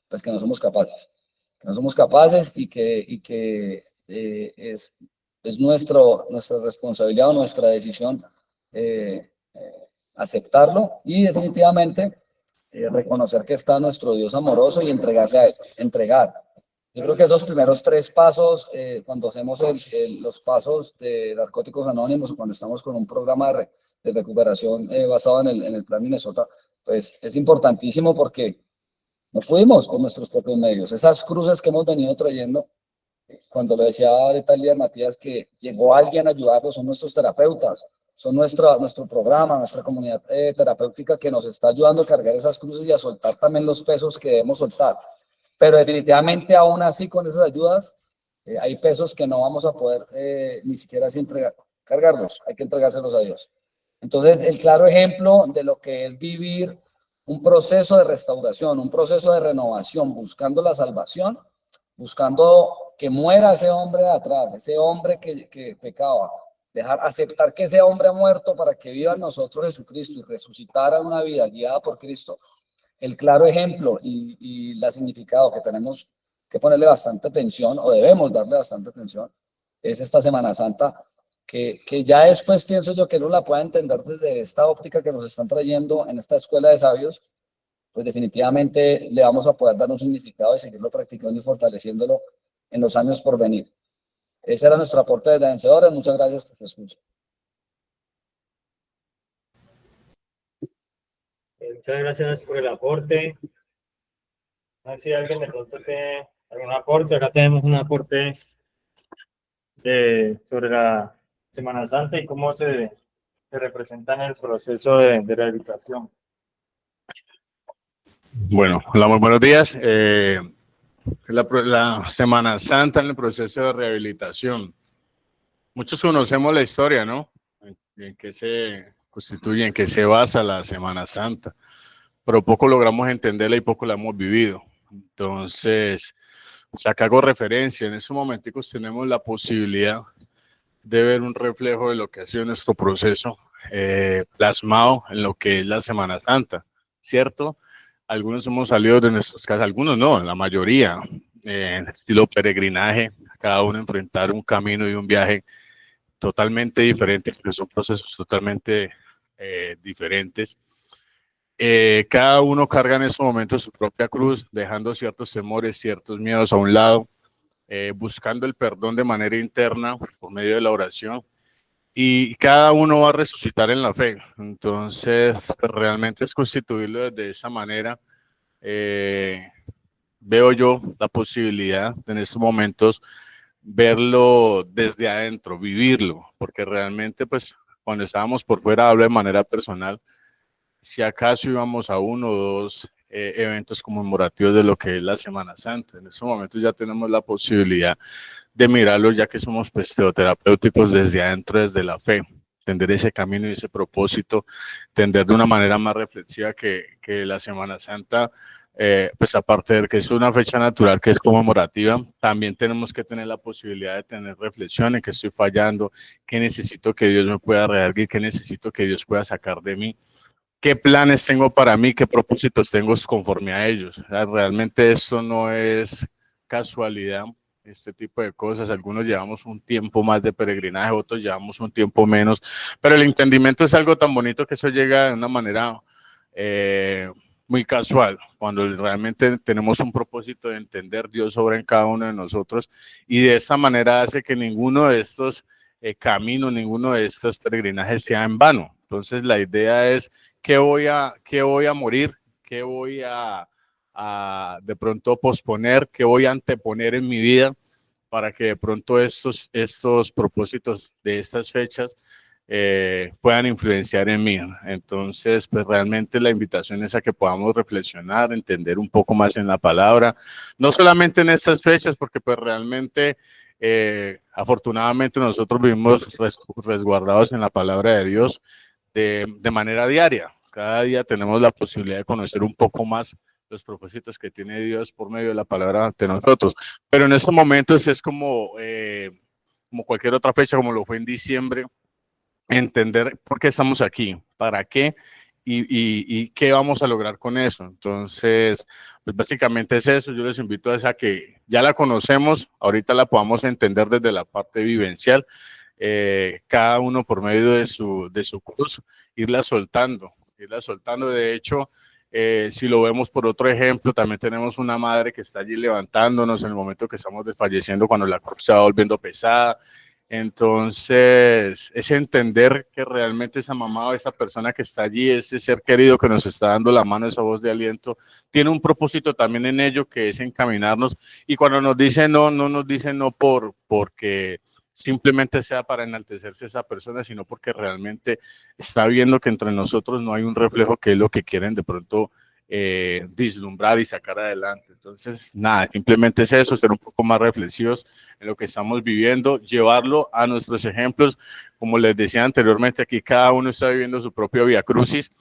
pues que no somos capaces y que es nuestra responsabilidad o nuestra decisión aceptarlo y definitivamente reconocer que está nuestro Dios amoroso y entregarle a Él, entregar. Yo creo que esos primeros 3 pasos, cuando hacemos los pasos de Narcóticos Anónimos o cuando estamos con un programa de recuperación basado en el Plan Minnesota, pues es importantísimo porque no pudimos con nuestros propios medios. Esas cruces que hemos venido trayendo, cuando lo decía ahorita el líder Matías, que llegó alguien a ayudarlos, son nuestros terapeutas, son nuestro programa, nuestra comunidad terapéutica que nos está ayudando a cargar esas cruces y a soltar también los pesos que debemos soltar. Pero definitivamente aún así con esas ayudas hay pesos que no vamos a poder ni siquiera así cargarlos, hay que entregárselos a Dios. Entonces, el claro ejemplo de lo que es vivir un proceso de restauración, un proceso de renovación, buscando la salvación, buscando que muera ese hombre de atrás, ese hombre que pecaba, aceptar que ese hombre ha muerto para que viva en nosotros Jesucristo y resucitar a una vida guiada por Cristo. El claro ejemplo y la significado que tenemos que ponerle bastante atención, o debemos darle bastante atención, es esta Semana Santa, que ya después pienso yo que uno la pueda entender desde esta óptica que nos están trayendo en esta escuela de sabios, pues definitivamente le vamos a poder dar un significado y seguirlo practicando y fortaleciéndolo en los años por venir. Ese era nuestro aporte de vencedores. Muchas gracias por su escucha. Muchas gracias por el aporte. No sé si alguien de pronto tiene algún aporte. Acá tenemos un aporte sobre la Semana Santa y cómo se representa en el proceso de rehabilitación. Bueno, hola, muy buenos días. La Semana Santa en el proceso de rehabilitación. Muchos conocemos la historia, ¿no? En qué se constituye, en qué se basa la Semana Santa, pero poco logramos entenderla y poco la hemos vivido. Entonces, acá hago referencia. En estos momentos tenemos la posibilidad de ver un reflejo de lo que ha sido nuestro proceso plasmado en lo que es la Semana Santa, ¿cierto? Algunos hemos salido de nuestras casas, algunos no, la mayoría, en estilo peregrinaje, cada uno enfrentar un camino y un viaje totalmente diferentes, que son procesos totalmente diferentes. Cada uno carga en estos momentos su propia cruz, dejando ciertos temores, ciertos miedos a un lado, buscando el perdón de manera interna por medio de la oración. Y cada uno va a resucitar en la fe. Entonces, pues, realmente es constituirlo de esa manera. Veo yo la posibilidad en estos momentos verlo desde adentro, vivirlo, porque realmente, pues, cuando estábamos por fuera, hablo de manera personal, si acaso íbamos a uno o dos eventos conmemorativos de lo que es la Semana Santa. En estos momentos ya tenemos la posibilidad de mirarlo, ya que somos teoterapéuticos desde adentro, desde la fe, entender ese camino y ese propósito, entender de una manera más reflexiva que la Semana Santa, pues aparte de que es una fecha natural que es conmemorativa, también tenemos que tener la posibilidad de tener reflexión en qué estoy fallando, qué necesito que Dios me pueda redarguir, qué necesito que Dios pueda sacar de mí, qué planes tengo para mí, qué propósitos tengo conforme a ellos. O sea, realmente esto no es casualidad, este tipo de cosas. Algunos llevamos un tiempo más de peregrinaje, otros llevamos un tiempo menos, pero el entendimiento es algo tan bonito que eso llega de una manera muy casual, cuando realmente tenemos un propósito de entender Dios obra en cada uno de nosotros, y de esa manera hace que ninguno de estos caminos, ninguno de estos peregrinajes sea en vano. Entonces la idea es qué voy a morir, qué voy a de pronto posponer, qué voy a anteponer en mi vida para que de pronto estos propósitos de estas fechas puedan influenciar en mí. Entonces, pues realmente la invitación es a que podamos reflexionar, entender un poco más en la palabra, no solamente en estas fechas, porque pues realmente afortunadamente nosotros vivimos resguardados en la palabra de Dios de manera diaria. Cada día tenemos la posibilidad de conocer un poco más los propósitos que tiene Dios por medio de la palabra ante nosotros. Pero en estos momentos es como cualquier otra fecha, como lo fue en diciembre, entender por qué estamos aquí, para qué y qué vamos a lograr con eso. Entonces, pues básicamente es eso. Yo les invito a que ya la conocemos, ahorita la podamos entender desde la parte vivencial, cada uno por medio de su cruz, irla soltando. De hecho, si lo vemos por otro ejemplo, también tenemos una madre que está allí levantándonos en el momento que estamos desfalleciendo, cuando la cruz se va volviendo pesada. Entonces, es entender que realmente esa mamá o esa persona que está allí, ese ser querido que nos está dando la mano, esa voz de aliento, tiene un propósito también en ello, que es encaminarnos. Y cuando nos dice no, no nos dice no porque simplemente sea para enaltecerse esa persona, sino porque realmente está viendo que entre nosotros no hay un reflejo que es lo que quieren de pronto vislumbrar y sacar adelante. Entonces, nada, simplemente es eso, ser un poco más reflexivos en lo que estamos viviendo, llevarlo a nuestros ejemplos. Como les decía anteriormente, aquí cada uno está viviendo su propio Vía Crucis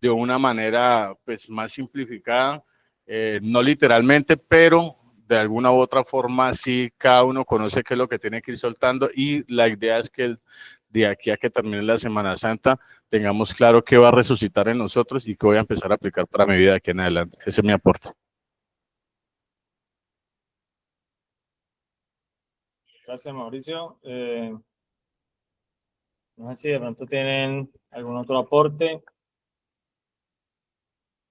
de una manera pues más simplificada, no literalmente, pero de alguna u otra forma sí cada uno conoce qué es lo que tiene que ir soltando, y la idea es que de aquí a que termine la Semana Santa tengamos claro qué va a resucitar en nosotros y qué voy a empezar a aplicar para mi vida de aquí en adelante. Ese es mi aporte. Gracias, Mauricio. No sé si de pronto tienen algún otro aporte.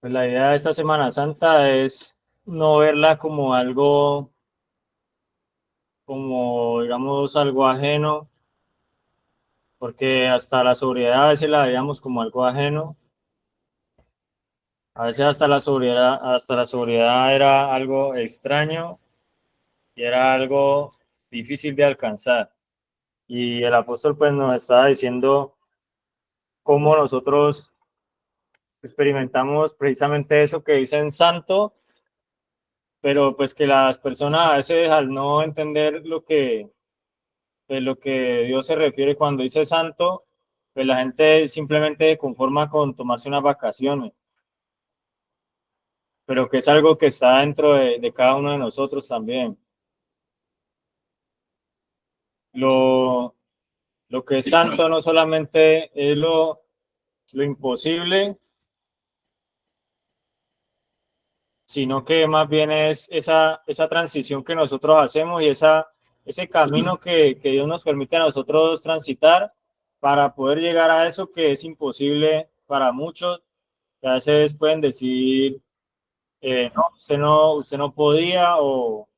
Pues la idea de esta Semana Santa es no verla como algo, como digamos, algo ajeno, porque hasta la sobriedad a veces la veíamos como algo ajeno. A veces hasta la sobriedad era algo extraño y era algo difícil de alcanzar. Y el apóstol pues nos estaba diciendo cómo nosotros experimentamos precisamente eso que dicen santo, pero pues que las personas a veces al no entender lo que Dios se refiere cuando dice santo, pues la gente simplemente se conforma con tomarse unas vacaciones, pero que es algo que está dentro de cada uno de nosotros también. Lo, lo que es santo no solamente es lo imposible, sino que más bien es esa transición que nosotros hacemos y ese camino que Dios nos permite a nosotros transitar para poder llegar a eso que es imposible para muchos, que a veces pueden decir, usted no podía, o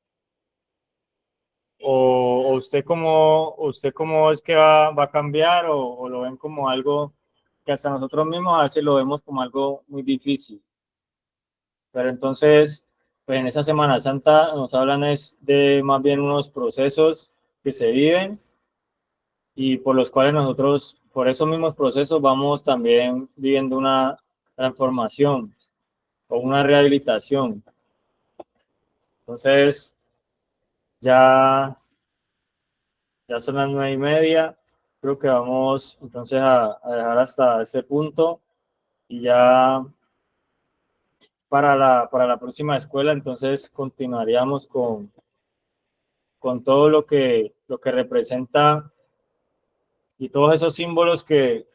usted cómo es que va a cambiar, o lo ven como algo que hasta nosotros mismos a veces lo vemos como algo muy difícil. Pero entonces, pues en esa Semana Santa nos hablan es de más bien unos procesos que se viven y por los cuales nosotros, por esos mismos procesos, vamos también viviendo una transformación o una rehabilitación. Entonces, ya, ya son las 9:30. Creo que vamos entonces a dejar hasta este punto y ya para la próxima escuela, entonces continuaríamos con todo lo que representa y todos esos símbolos que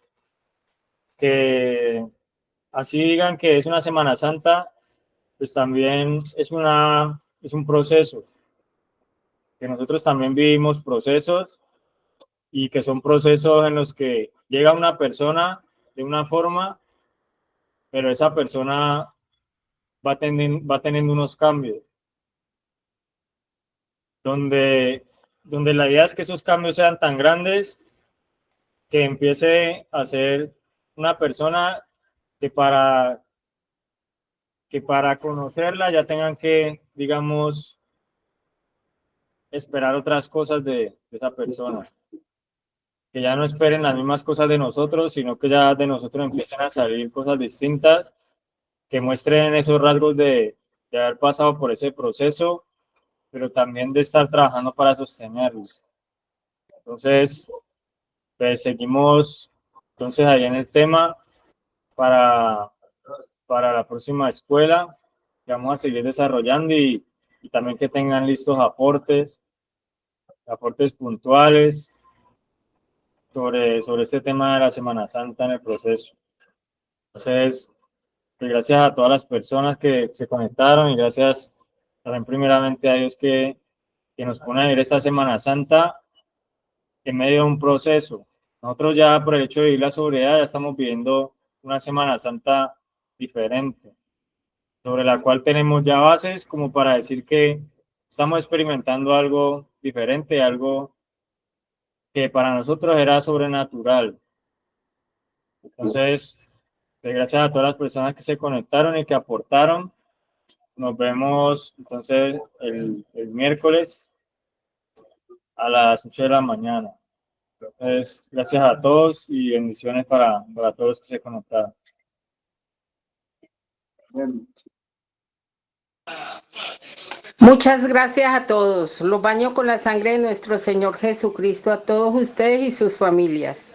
así digan que es una Semana Santa, pues también es un proceso, que nosotros también vivimos procesos y que son procesos en los que llega una persona de una forma, pero esa persona va teniendo unos cambios, donde la idea es que esos cambios sean tan grandes que empiece a ser una persona que para conocerla ya tengan que, digamos, esperar otras cosas de esa persona. Que ya no esperen las mismas cosas de nosotros, sino que ya de nosotros empiecen a salir cosas distintas, que muestren esos rasgos de haber pasado por ese proceso, pero también de estar trabajando para sostenerlos. Entonces, pues seguimos entonces ahí en el tema para, para la próxima escuela, que vamos a seguir desarrollando y también que tengan listos aportes puntuales sobre este tema de la Semana Santa en el proceso. Entonces, pues gracias a todas las personas que se conectaron y gracias también primeramente a Dios que nos pone a vivir esta Semana Santa en medio de un proceso. Nosotros ya por el hecho de vivir la sobriedad ya estamos viviendo una Semana Santa diferente, sobre la cual tenemos ya bases como para decir que estamos experimentando algo diferente, algo que para nosotros era sobrenatural. Entonces, gracias a todas las personas que se conectaron y que aportaron. Nos vemos entonces el miércoles a las 8 de la mañana. Entonces, gracias a todos y bendiciones para todos los que se conectaron. Muchas gracias a todos. Los baño con la sangre de nuestro Señor Jesucristo, a todos ustedes y sus familias.